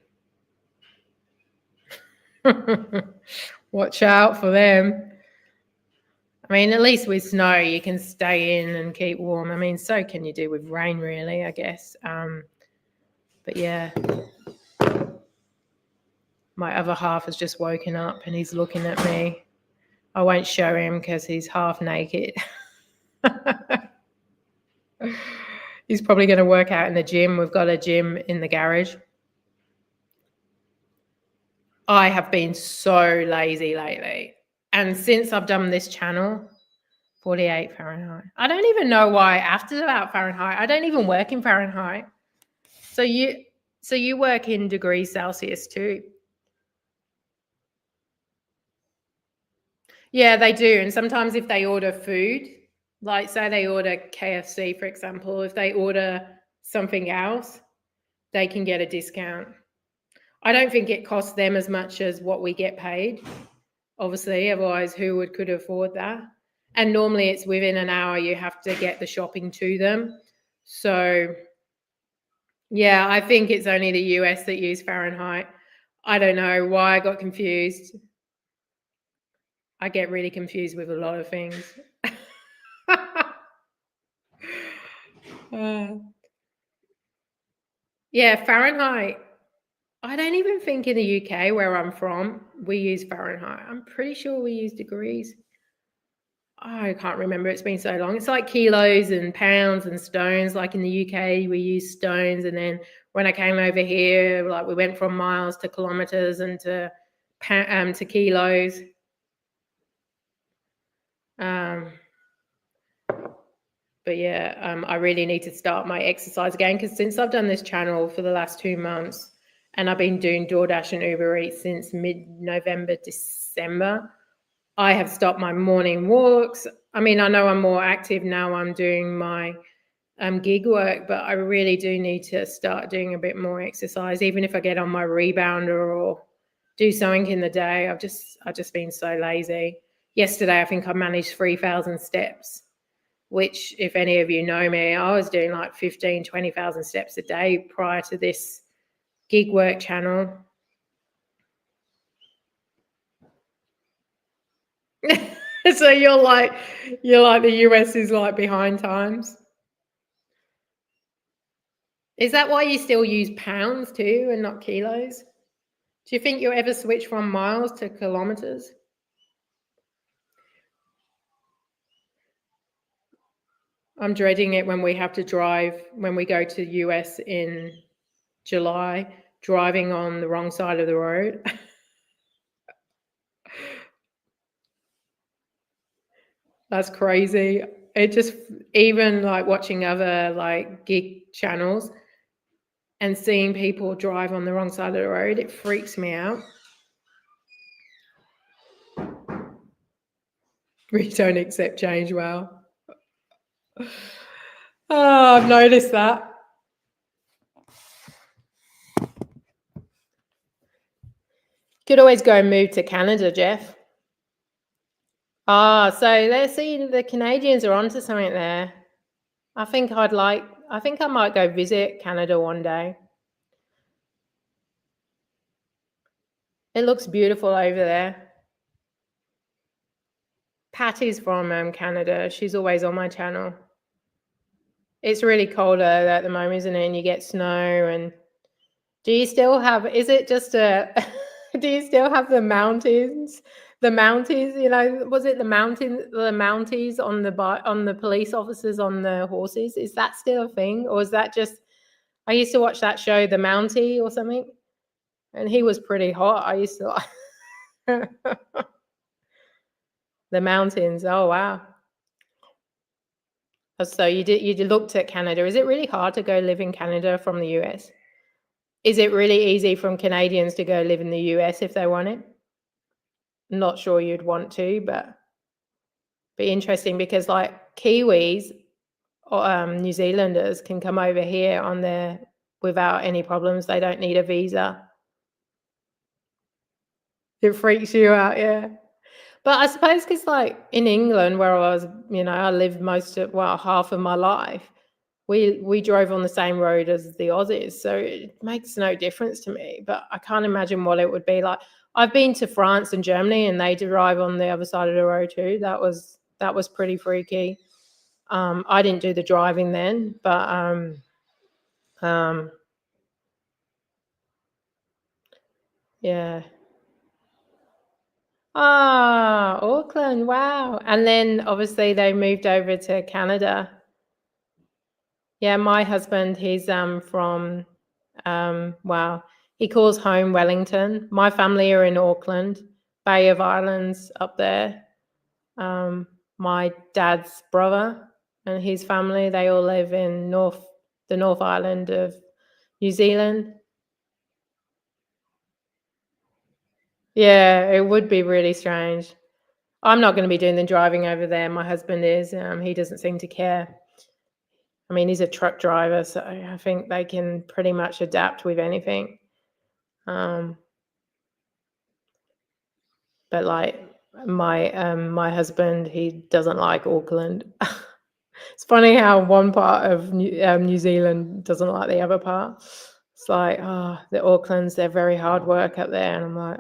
Watch out for them. I mean, at least with snow, you can stay in and keep warm. I mean, so can you do with rain, really, I guess. But yeah, my other half has just woken up and he's looking at me. I won't show him because he's half naked. He's probably going to work out in the gym. We've got a gym in the garage. I have been so lazy lately. And since I've done this channel, 48 Fahrenheit. I don't even know why I asked about Fahrenheit. I don't even work in Fahrenheit. So you work in degrees Celsius too? Yeah, they do. And sometimes if they order food, like say they order KFC, for example, if they order something else, they can get a discount. I don't think it costs them as much as what we get paid, obviously, otherwise who could afford that? And normally it's within an hour you have to get the shopping to them. So yeah, I think it's only the US that use Fahrenheit. I don't know why I got confused. I get really confused with a lot of things. Yeah, Fahrenheit. I don't even think in the UK where I'm from, we use Fahrenheit. I'm pretty sure we use degrees. I can't remember. It's been so long. It's like kilos and pounds and stones. Like in the UK, we use stones. And then when I came over here, like we went from miles to kilometers and to kilos. Um, but yeah, I really need to start my exercise again because since I've done this channel for the last 2 months and I've been doing DoorDash and Uber Eats since mid-November, December, I have stopped my morning walks. I mean, I know I'm more active now. I'm doing my gig work, but I really do need to start doing a bit more exercise, even if I get on my rebounder or do something in the day. I've just been so lazy. Yesterday, I think I managed 3,000 steps, which if any of you know me, I was doing like 15, 20,000 steps a day prior to this gig work channel. So you're like the US is like behind times. Is that why you still use pounds too and not kilos? Do you think you'll ever switch from miles to kilometers? I'm dreading it when we have to drive, when we go to US in July, driving on the wrong side of the road. That's crazy. It just, even like watching other like gig channels and seeing people drive on the wrong side of the road, it freaks me out. We don't accept change well. Oh, I've noticed that. Could always go and move to Canada, Jeff. Ah, so let's see, the Canadians are onto something there. I think I might go visit Canada one day. It looks beautiful over there. Patty's from Canada. She's always on my channel. It's really cold at the moment, isn't it? And you get snow. And do you still have? Is it just a? Do you still have the mountains? The Mounties, was it the Mounties on the police officers on the horses? Is that still a thing, or is that just? I used to watch that show, The Mountie or something, and he was pretty hot. I used to like the mountains. Oh wow! So you looked at Canada. Is it really hard to go live in Canada from the US? Is it really easy from Canadians to go live in the US if they want it? Not sure you'd want to, but be interesting because like Kiwis or New Zealanders can come over here on their without any problems. They don't need a visa. It freaks you out, yeah. But I suppose because like in England where I was, I lived half of my life. We drove on the same road as the Aussies, so it makes no difference to me. But I can't imagine what it would be like. I've been to France and Germany, and they drive on the other side of the road too. That was pretty freaky. I didn't do the driving then, but yeah. Ah, Auckland, wow. And then obviously they moved over to Canada. Yeah, my husband, he's from he calls home Wellington. My family are in Auckland, Bay of Islands up there. My dad's brother and his family, they all live in the North Island of New Zealand. Yeah, it would be really strange. I'm not going to be doing the driving over there. My husband is. He doesn't seem to care. I mean, he's a truck driver, so I think they can pretty much adapt with anything. But like my husband, he doesn't like Auckland. It's funny how one part of New Zealand doesn't like the other part. It's like, the Aucklands, they're very hard work up there, and I'm like,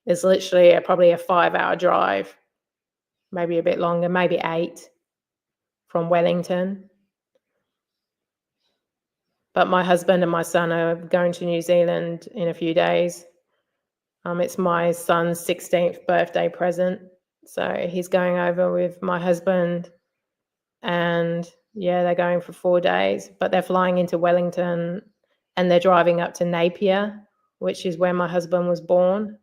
it's literally probably a 5-hour drive, maybe a bit longer, maybe 8 from Wellington. But my husband and my son are going to New Zealand in a few days. It's my son's 16th birthday present. So he's going over with my husband, and yeah, they're going for 4 days, but they're flying into Wellington and they're driving up to Napier, which is where my husband was born,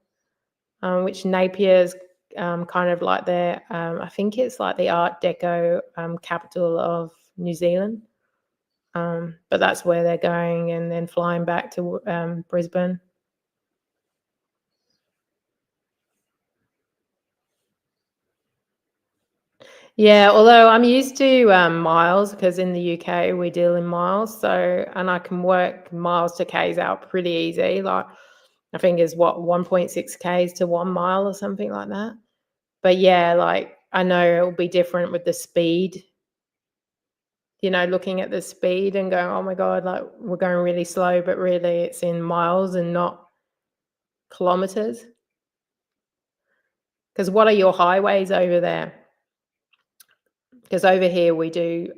which Napier's kind of like I think it's like the Art Deco capital of New Zealand. But that's where they're going, and then flying back to Brisbane. Yeah, although I'm used to miles, because in the UK we deal in miles, and I can work miles to Ks out pretty easy. Like I think it's 1.6 Ks to 1 mile or something like that. But yeah, like I know it'll be different with the speed. Looking at the speed and going, oh my God, like we're going really slow, but really it's in miles and not kilometers. Because what are your highways over there? Because over here we do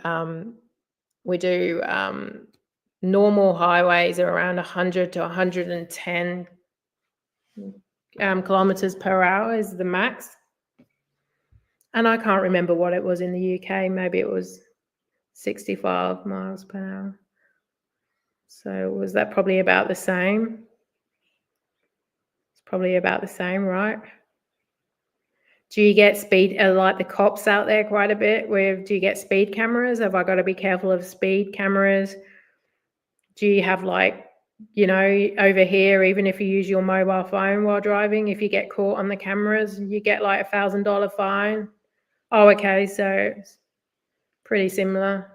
normal highways are around 100 to 110 kilometers per hour is the max. And I can't remember what it was in the UK. Maybe it was 65 miles per hour. So was that probably about the same? It's probably about the same, right? Do you get speed, like the cops out there quite a bit? Do you get speed cameras? Have I got to be careful of speed cameras? Do you have over here, even if you use your mobile phone while driving, if you get caught on the cameras, you get like $1,000 fine? Oh, okay, so it's pretty similar.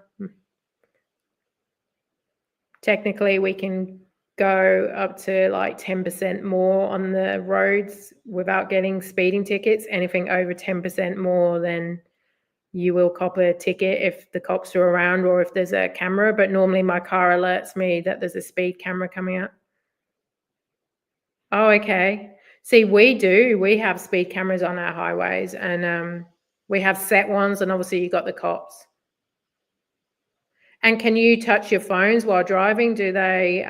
Technically, we can go up to like 10% more on the roads without getting speeding tickets. Anything over 10% more, then you will cop a ticket if the cops are around or if there's a camera. But normally my car alerts me that there's a speed camera coming up. Oh, okay. See, we have speed cameras on our highways, and we have set ones, and obviously you got the cops. And can you touch your phones while driving? Do they?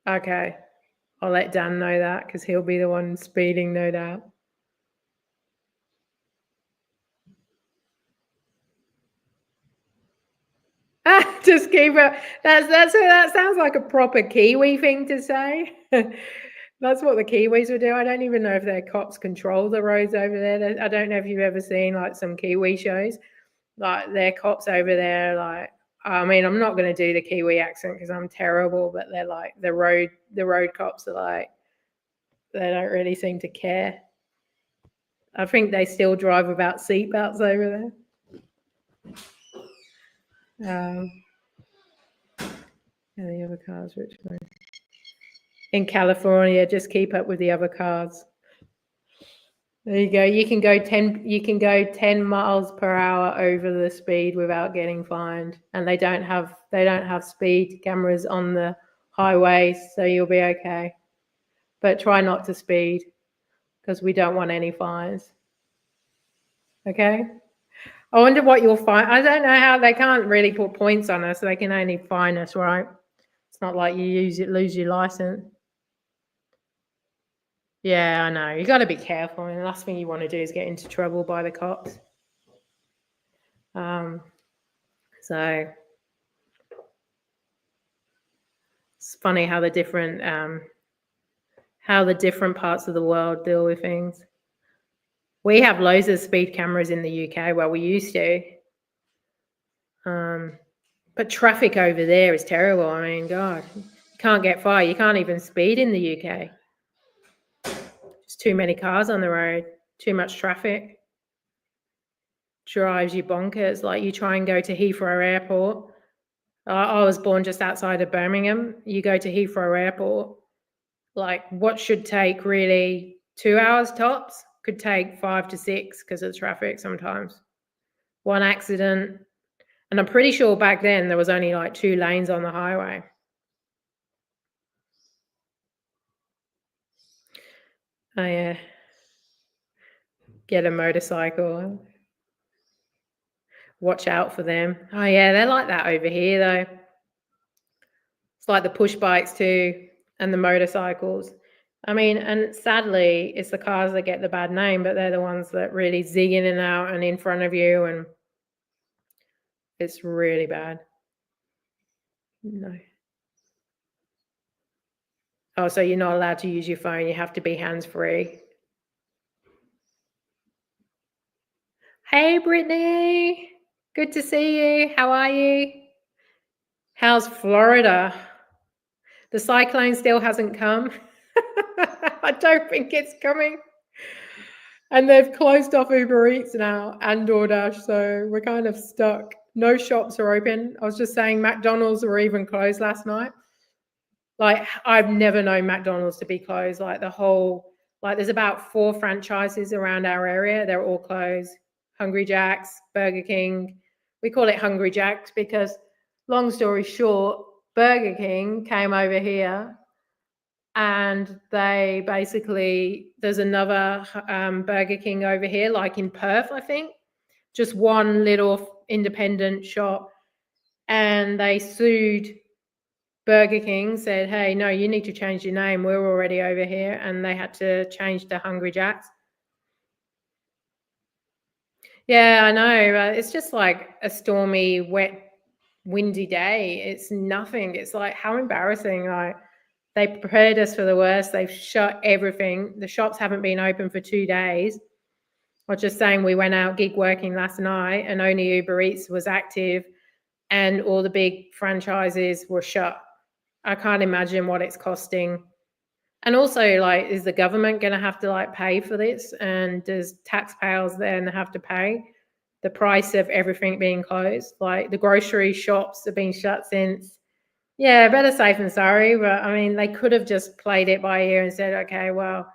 Okay, I'll let Dan know that, because he'll be the one speeding, no doubt. Just keep it. That sounds like a proper Kiwi thing to say. That's what the Kiwis would do. I don't even know if their cops control the roads over there. I don't know if you've ever seen like some Kiwi shows. Like their cops over there, like I mean, I'm not going to do the Kiwi accent because I'm terrible, but they're like the road cops are like, they don't really seem to care. I think they still drive without seatbelts over there. And the other cars, which one? In California, just keep up with the other cars. There you go. You can go 10 miles per hour over the speed without getting fined. And they don't have speed cameras on the highways, so you'll be okay. But try not to speed, because we don't want any fines. Okay? I wonder what you'll find. I don't know how. They can't really put points on us. They can only fine us, right? It's not like you lose your license. Yeah, I know. You got to be careful. And the last thing you want to do is get into trouble by the cops. So it's funny how the different parts of the world deal with things. We have loads of speed cameras in the UK. Well, we used to. But traffic over there is terrible. I mean, God, you can't get far. You can't even speed in the UK. There's too many cars on the road. Too much traffic. Drives you bonkers. Like you try and go to Heathrow Airport. I was born just outside of Birmingham. You go to Heathrow Airport, like what should take really 2 hours tops could take 5 to 6 because of traffic sometimes. One accident. And I'm pretty sure back then there was only like 2 lanes on the highway. Oh, yeah. Get a motorcycle. watch out for them. Oh yeah, they're like that over here though. It's like the push bikes too, and the motorcycles. I mean, and sadly, it's the cars that get the bad name, but they're the ones that really zig in and out and in front of you, and it's really bad. No. Oh, so you're not allowed to use your phone. You have to be hands-free. Hey, Brittany. Good to see you. How are you? How's Florida? The cyclone still hasn't come. I don't think it's coming. And they've closed off Uber Eats now and DoorDash, so we're kind of stuck. No shops are open. I was just saying McDonald's were even closed last night. Like, I've never known McDonald's to be closed. Like, there's about 4 franchises around our area. They're all closed. Hungry Jack's, Burger King. We call it Hungry Jack's because, long story short, Burger King came over here and they basically, there's another Burger King over here, like in Perth, I think, just one little independent shop, and they sued Burger King, said, hey, no, you need to change your name. We're already over here, and they had to change to Hungry Jack's. Yeah, I know. It's just like a stormy, wet, windy day. It's nothing. It's like, how embarrassing. Like, they prepared us for the worst. They've shut everything. The shops haven't been open for 2 days. I was just saying, we went out gig working last night and only Uber Eats was active and all the big franchises were shut. I can't imagine what it's costing. And also, like, is the government going to have to like pay for this? And does taxpayers then have to pay the price of everything being closed? Like, the grocery shops have been shut since, yeah, better safe than sorry. But I mean, they could have just played it by ear and said, okay, well,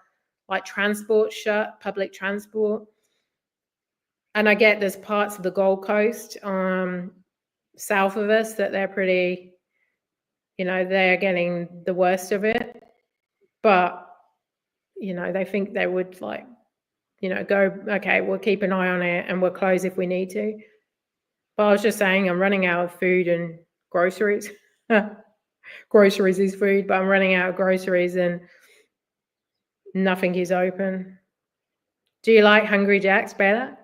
like transport shut, public transport. And I get there's parts of the Gold Coast south of us that they're pretty, they're getting the worst of it. But, they think they would like, go, okay, we'll keep an eye on it and we'll close if we need to. But I was just saying, I'm running out of food and groceries. Groceries is food, but I'm running out of groceries and nothing is open. Do you like Hungry Jack's better?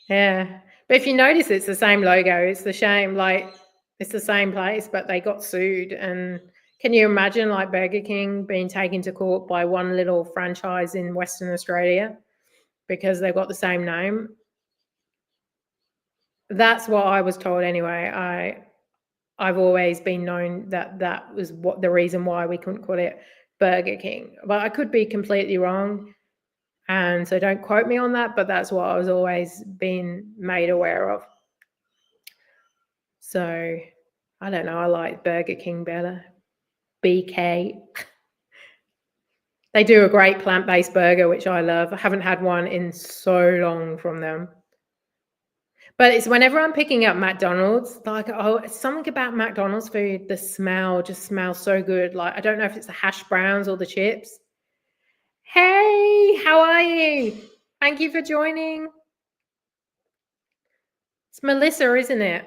Yeah. But if you notice, it's the same logo. It's the same, like, it's the same place, but they got sued. And can you imagine, like, Burger King being taken to court by one little franchise in Western Australia because they've got the same name? That's what I was told anyway. I've always been known that was what the reason why we couldn't call it Burger King. But I could be completely wrong. And so don't quote me on that, but that's what I was always been made aware of. So I don't know. I like Burger King better. BK. They do a great plant-based burger, which I love. I haven't had one in so long from them. But it's whenever I'm picking up McDonald's, like, oh, it's something about McDonald's food. The smell just smells so good. Like, I don't know if it's the hash browns or the chips. Hey, how are you? Thank you for joining. It's Melissa, isn't it?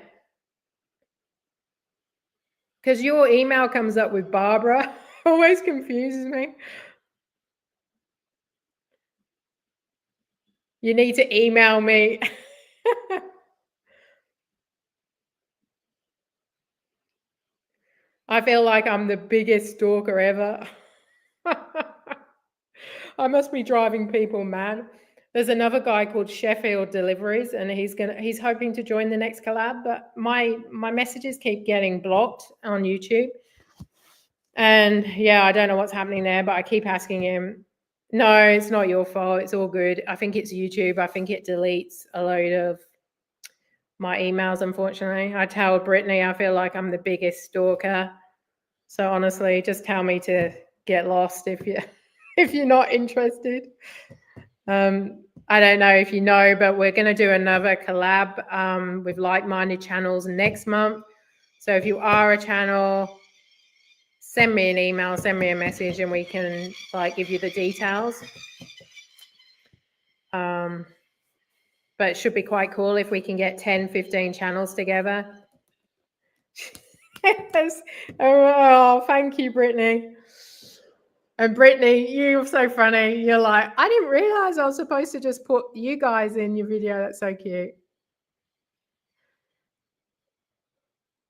Because your email comes up with Barbara. Always confuses me. You need to email me. I feel like I'm the biggest stalker ever. I must be driving people mad. There's another guy called Sheffield Deliveries, and he's hoping to join the next collab, but my messages keep getting blocked on YouTube. And yeah, I don't know what's happening there, but I keep asking him. No, it's not your fault. It's all good. I think it's YouTube. I think it deletes a load of my emails, unfortunately. I tell Brittany I feel like I'm the biggest stalker. So honestly, just tell me to get lost if you're not interested. I don't know if you know, but we're going to do another collab with like-minded channels next month. So if you are a channel, send me an email, send me a message, and we can like give you the details. But but it should be quite cool if we can get 10, 15 channels together. Oh, thank you, Brittany. And Brittany, you're so funny. You're like, I didn't realize I was supposed to just put you guys in your video. That's so cute.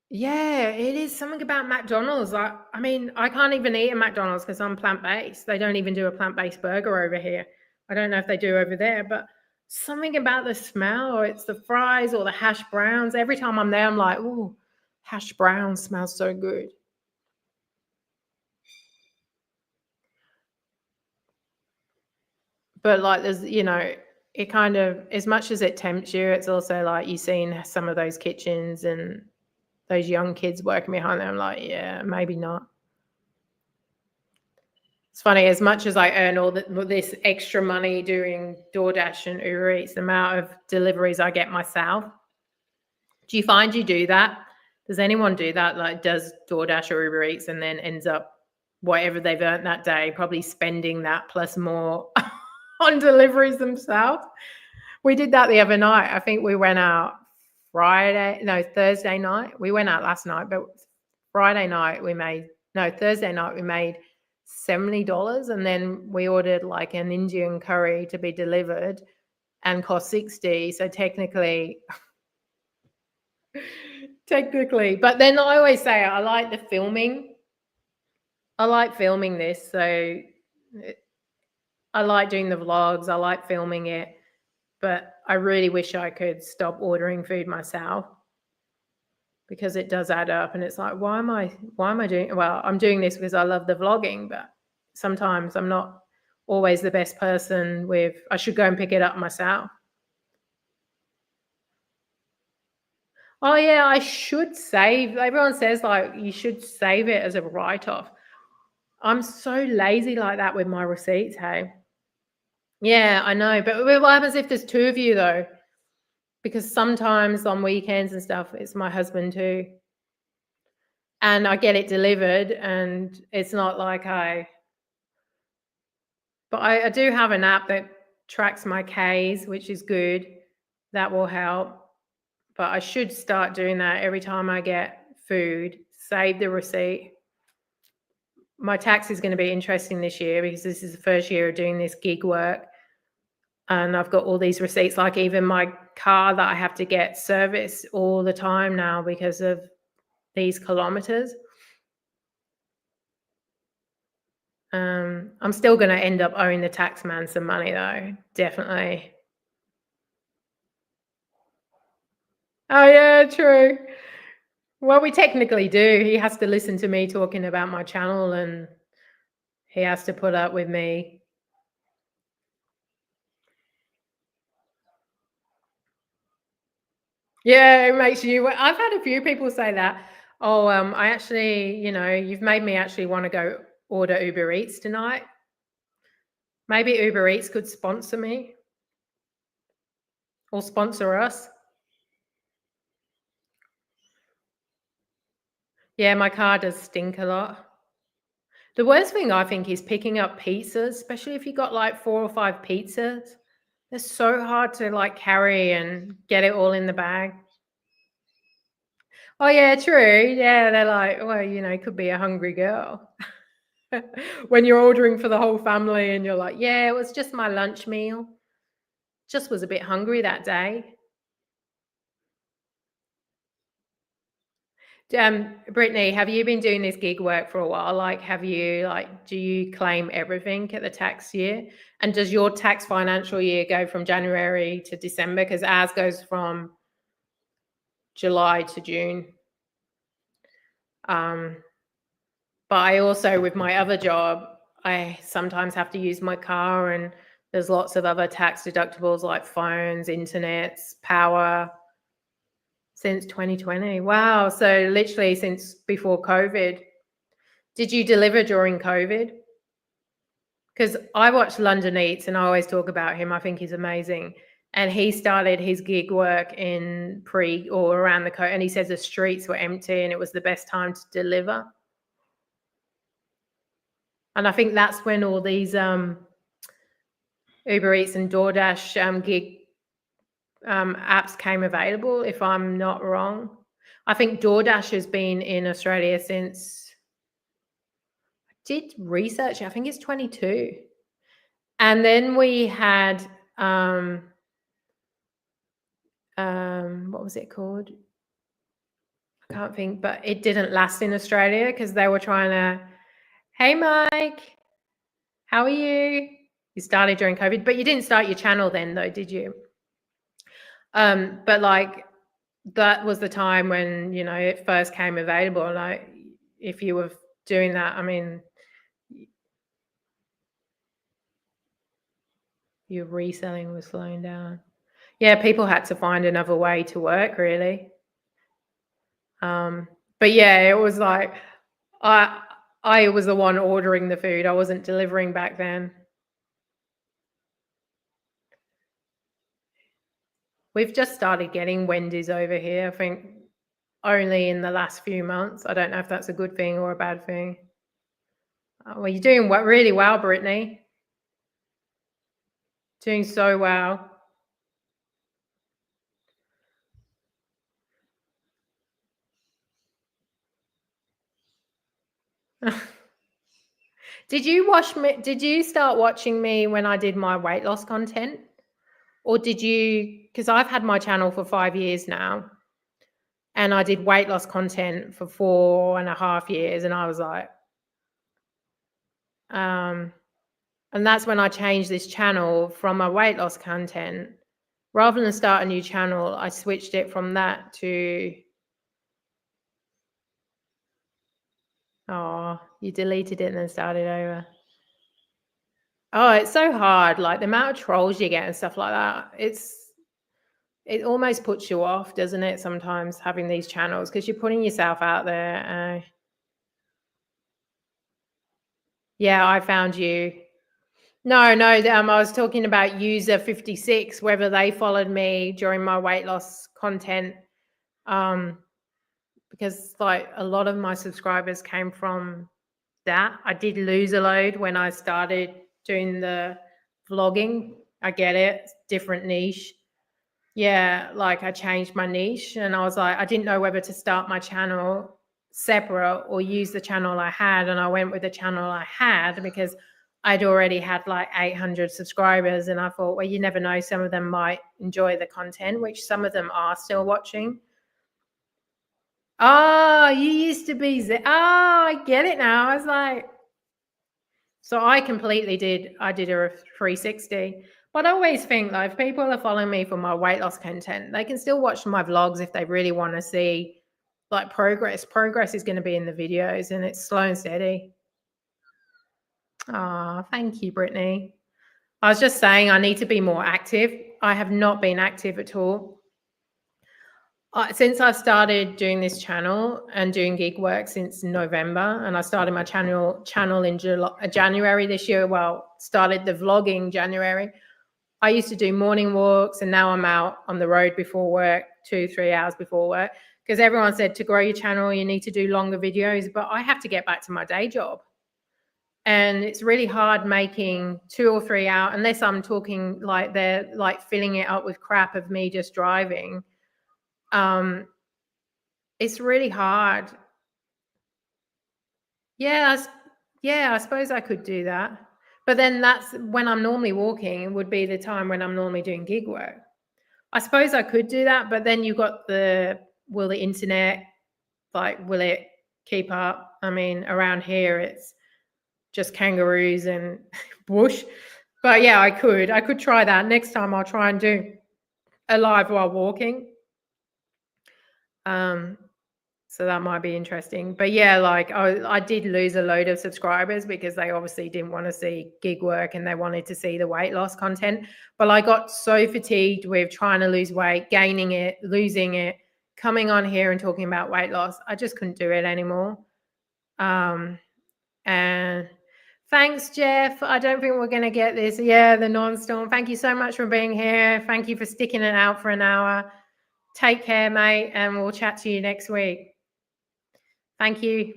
Yeah, it is something about McDonald's. I mean, I can't even eat at McDonald's because I'm plant-based. They don't even do a plant-based burger over here. I don't know if they do over there, but something about the smell, or it's the fries or the hash browns. Every time I'm there, I'm like, ooh, hash browns smells so good. But like, there's, it kind of, as much as it tempts you, it's also like you see in some of those kitchens and those young kids working behind them. I'm like, yeah, maybe not. It's funny, as much as I earn all this extra money doing DoorDash and Uber Eats, the amount of deliveries I get myself. Do you find you do that? Does anyone do that? Like, does DoorDash or Uber Eats and then ends up whatever they've earned that day, probably spending that plus more on deliveries themselves? We did that the other night. I think we went out Thursday night. We went out last night, but Thursday night we made $70, and then we ordered like an Indian curry to be delivered and cost $60. So technically, but then I always say I like the filming. I like filming this, so I like doing the vlogs. I like filming it, but I really wish I could stop ordering food myself, because it does add up. And it's like, why am I doing, well, I'm doing this because I love the vlogging, but sometimes I'm not always the best person I should go and pick it up myself. Oh yeah, I should save. Everyone says like you should save it as a write-off. I'm so lazy like that with my receipts, hey? Yeah, I know. But what happens if there's two of you though? Because sometimes on weekends and stuff, it's my husband too. And I get it delivered, and it's not like but I do have an app that tracks my Ks, which is good. That will help. But I should start doing that every time I get food, save the receipt. My tax is going to be interesting this year because this is the first year of doing this gig work. And I've got all these receipts, like even my car that I have to get serviced all the time now because of these kilometers. I'm still going to end up owing the tax man some money though, definitely. Oh yeah, true. Well, we technically do. He has to listen to me talking about my channel, and he has to put up with me. Yeah, it makes you. I've had a few people say that. Oh, I actually, you've made me actually want to go order Uber Eats tonight. Maybe Uber Eats could sponsor me or sponsor us. Yeah, my car does stink a lot. The worst thing I think is picking up pizzas, especially if you got like 4 or 5 pizzas. They're so hard to like carry and get it all in the bag. Oh yeah, true. Yeah, they're like, well, it could be a hungry girl. When you're ordering for the whole family and you're like, yeah, it was just my lunch meal. Just was a bit hungry that day. Brittany, have you been doing this gig work for a while? Like, do you claim everything at the tax year? And does your tax financial year go from January to December? Because ours goes from July to June. But I also, with my other job, I sometimes have to use my car, and there's lots of other tax deductibles like phones, internets, power. Since 2020. Wow. So literally since before COVID. Did you deliver during COVID? Because I watch London Eats and I always talk about him. I think he's amazing. And he started his gig work in around the and he says the streets were empty and it was the best time to deliver. And I think that's when all these Uber Eats and DoorDash gig apps came available, if I'm not wrong. I think DoorDash has been in Australia since I did research. I think it's 22. And then we had what was it called? I can't think, but it didn't last in Australia because they were trying to, hey Mike, how are you? You started during COVID, but you didn't start your channel then though, did you? But like that was the time when, you know, it first came available. Like if you were doing that, I mean, your reselling was slowing down. Yeah, people had to find another way to work really. But yeah, it was like I was the one ordering the food. I wasn't delivering back then. We've just started getting Wendy's over here, I think only in the last few months. I don't know if that's a good thing or a bad thing. Well, you're doing really well, Brittany. Doing so well. Did you watch me? Did you start watching me when I did my weight loss content? Or did you, because I've had my channel for 5 years now, and I did weight loss content for 4.5 years, and I was like, and that's when I changed this channel from my weight loss content. Rather than start a new channel, I switched it from that to, oh, you deleted it and then started over. Oh, it's so hard. Like the amount of trolls you get and stuff like that. It almost puts you off, doesn't it? Sometimes having these channels because you're putting yourself out there. Yeah, I found you. No, I was talking about user 56, whether they followed me during my weight loss content. Because like a lot of my subscribers came from that. I did lose a load when I started doing the vlogging. I get it, different niche. Yeah, like I changed my niche and I was like, I didn't know whether to start my channel separate or use the channel I had. And I went with the channel I had because I'd already had like 800 subscribers. And I thought, well, you never know, some of them might enjoy the content, which some of them are still watching. Oh, you used to be oh, I get it now. I was like, so I did a 360. But I always think like if people are following me for my weight loss content, they can still watch my vlogs if they really want to see like progress. Progress is going to be in the videos and it's slow and steady. Oh, thank you, Brittany. I was just saying I need to be more active. I have not been active at all. Since I've started doing this channel and doing gig work since November, and I started my channel in January this year. Well, started the vlogging January. I used to do morning walks, and now I'm out on the road before work, 2-3 hours before work, because everyone said to grow your channel, you need to do longer videos. But I have to get back to my day job, and it's really hard making 2 or 3 hours unless I'm talking like they're like filling it up with crap of me just driving. It's really hard. Yeah, I suppose I could do that. But then that's when I'm normally walking, it would be the time when I'm normally doing gig work. I suppose I could do that, but then you got will the internet, like, will it keep up? I mean, around here it's just kangaroos and bush. But yeah, I could try that. Next time I'll try and do a live while walking. So that might be interesting. But yeah, like I did lose a load of subscribers because they obviously didn't want to see gig work and they wanted to see the weight loss content. But I got so fatigued with trying to lose weight, gaining it, losing it, coming on here and talking about weight loss. I just couldn't do it anymore. And thanks, Jeff. I don't think we're going to get this. Yeah, the non-storm. Thank you so much for being here. Thank you for sticking it out for an hour. Take care, mate, and we'll chat to you next week. Thank you.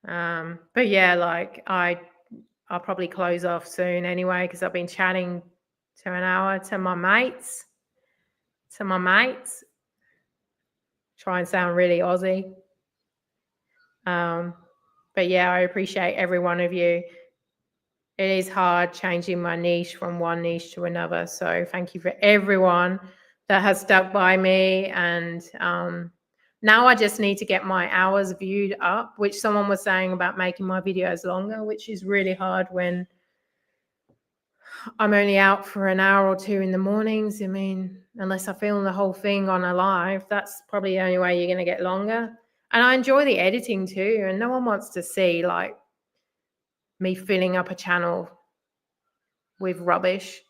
But yeah, like I'll probably close off soon anyway because I've been chatting to an hour to my mates. Try and sound really Aussie. But yeah, I appreciate every one of you. It is hard changing my niche from one niche to another. So thank you for everyone that has stuck by me. And now I just need to get my hours viewed up, which someone was saying about making my videos longer, which is really hard when I'm only out for an hour or two in the mornings. I mean, unless I film the whole thing on a live, that's probably the only way you're going to get longer. And I enjoy the editing too. And no one wants to see like me filling up a channel with rubbish.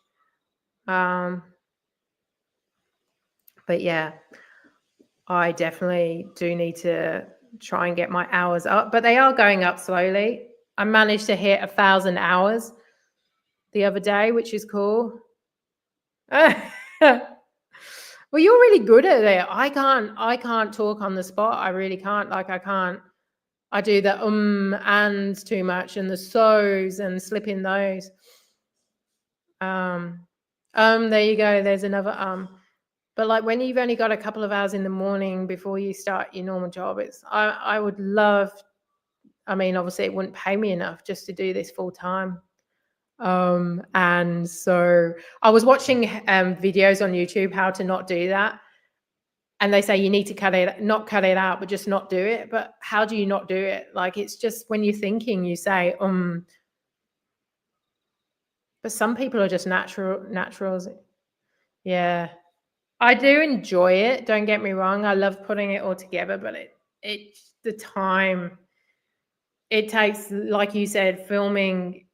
But yeah, I definitely do need to try and get my hours up, but they are going up slowly. I managed to hit 1,000 hours the other day, which is cool. Well, you're really good at it. I can't talk on the spot. I really can't. Like I do the ands too much and the so's and slip in those. There you go. There's another But like when you've only got a couple of hours in the morning before you start your normal job, I would love, I mean, obviously it wouldn't pay me enough just to do this full time. And so I was watching videos on YouTube how to not do that. And they say you need to not cut it out, but just not do it. But how do you not do it? Like it's just when you're thinking, you say, But some people are just naturals. Yeah. I do enjoy it. Don't get me wrong. I love putting it all together, but the time it takes, like you said, filming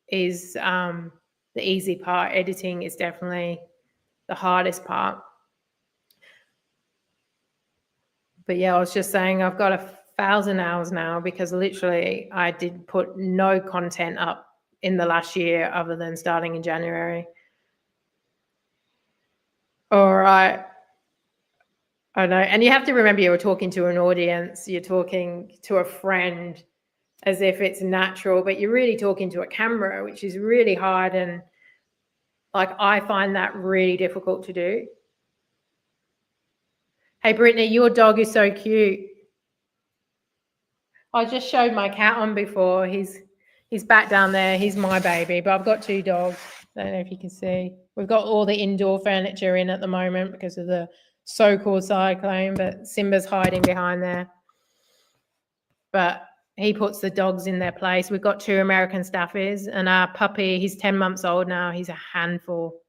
is the easy part. Editing is definitely the hardest part. But yeah, I was just saying I've got 1,000 hours now because literally I did put no content up in the last year other than starting in January. All right. I know. And you have to remember you're talking to an audience, you're talking to a friend as if it's natural, but you're really talking to a camera, which is really hard. And like, I find that really difficult to do. Hey, Brittany, your dog is so cute. I just showed my cat on before. He's back down there. He's my baby, but I've got 2 dogs. I don't know if you can see. We've got all the indoor furniture in at the moment because of the so-called cyclone, but Simba's hiding behind there. But he puts the dogs in their place. We've got 2 American Staffies and our puppy, he's 10 months old now. He's a handful.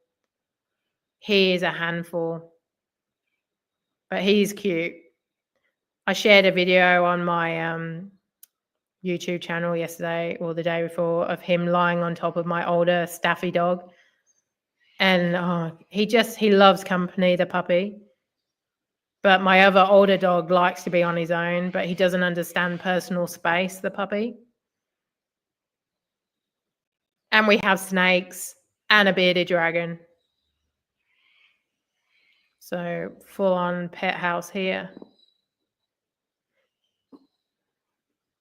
He is a handful. But he's cute. I shared a video on my YouTube channel yesterday or the day before of him lying on top of my older Staffy dog. And he loves company, the puppy. But my other older dog likes to be on his own, but he doesn't understand personal space, the puppy. And we have snakes and a bearded dragon. So full-on pet house here.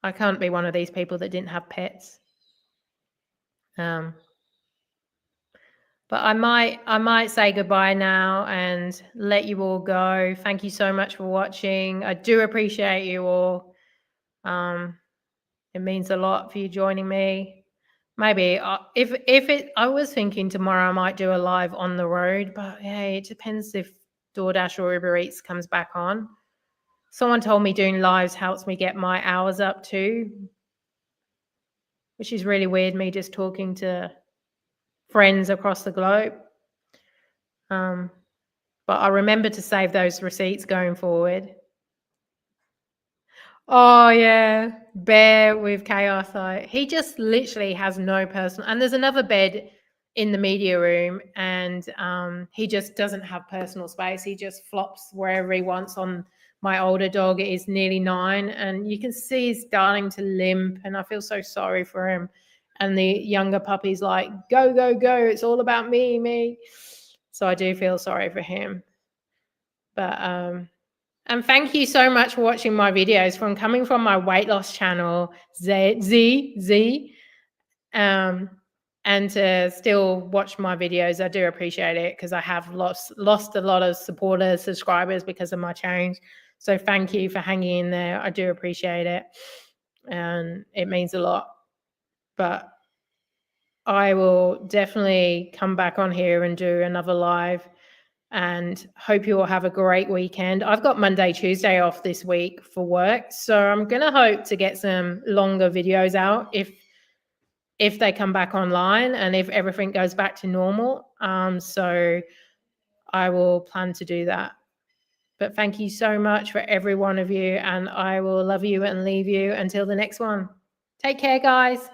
I can't be one of these people that didn't have pets. But I might say goodbye now and let you all go. Thank you so much for watching. I do appreciate you all. It means a lot for you joining me. Maybe I was thinking tomorrow I might do a live on the road, but hey, it depends if DoorDash or Uber Eats comes back on. Someone told me doing lives helps me get my hours up too, which is really weird, me just talking to friends across the globe. But I remember to save those receipts going forward. Oh yeah, Bear with Chaos. He just literally has no personal. And there's another bed in the media room, and he just doesn't have personal space. He just flops wherever he wants. On my older dog is nearly 9, and you can see he's starting to limp, and I feel so sorry for him. And the younger puppy's like, go, go, go. It's all about me, me. So I do feel sorry for him. But and thank you so much for watching my videos coming from my weight loss channel, Z. And and to still watch my videos. I do appreciate it because I have lost a lot of supporters, subscribers because of my change. So thank you for hanging in there. I do appreciate it, and it means a lot. But I will definitely come back on here and do another live, and hope you all have a great weekend. I've got Monday, Tuesday off this week for work, so I'm going to hope to get some longer videos out if they come back online and if everything goes back to normal. So I will plan to do that. But thank you so much for every one of you, and I will love you and leave you until the next one. Take care, guys.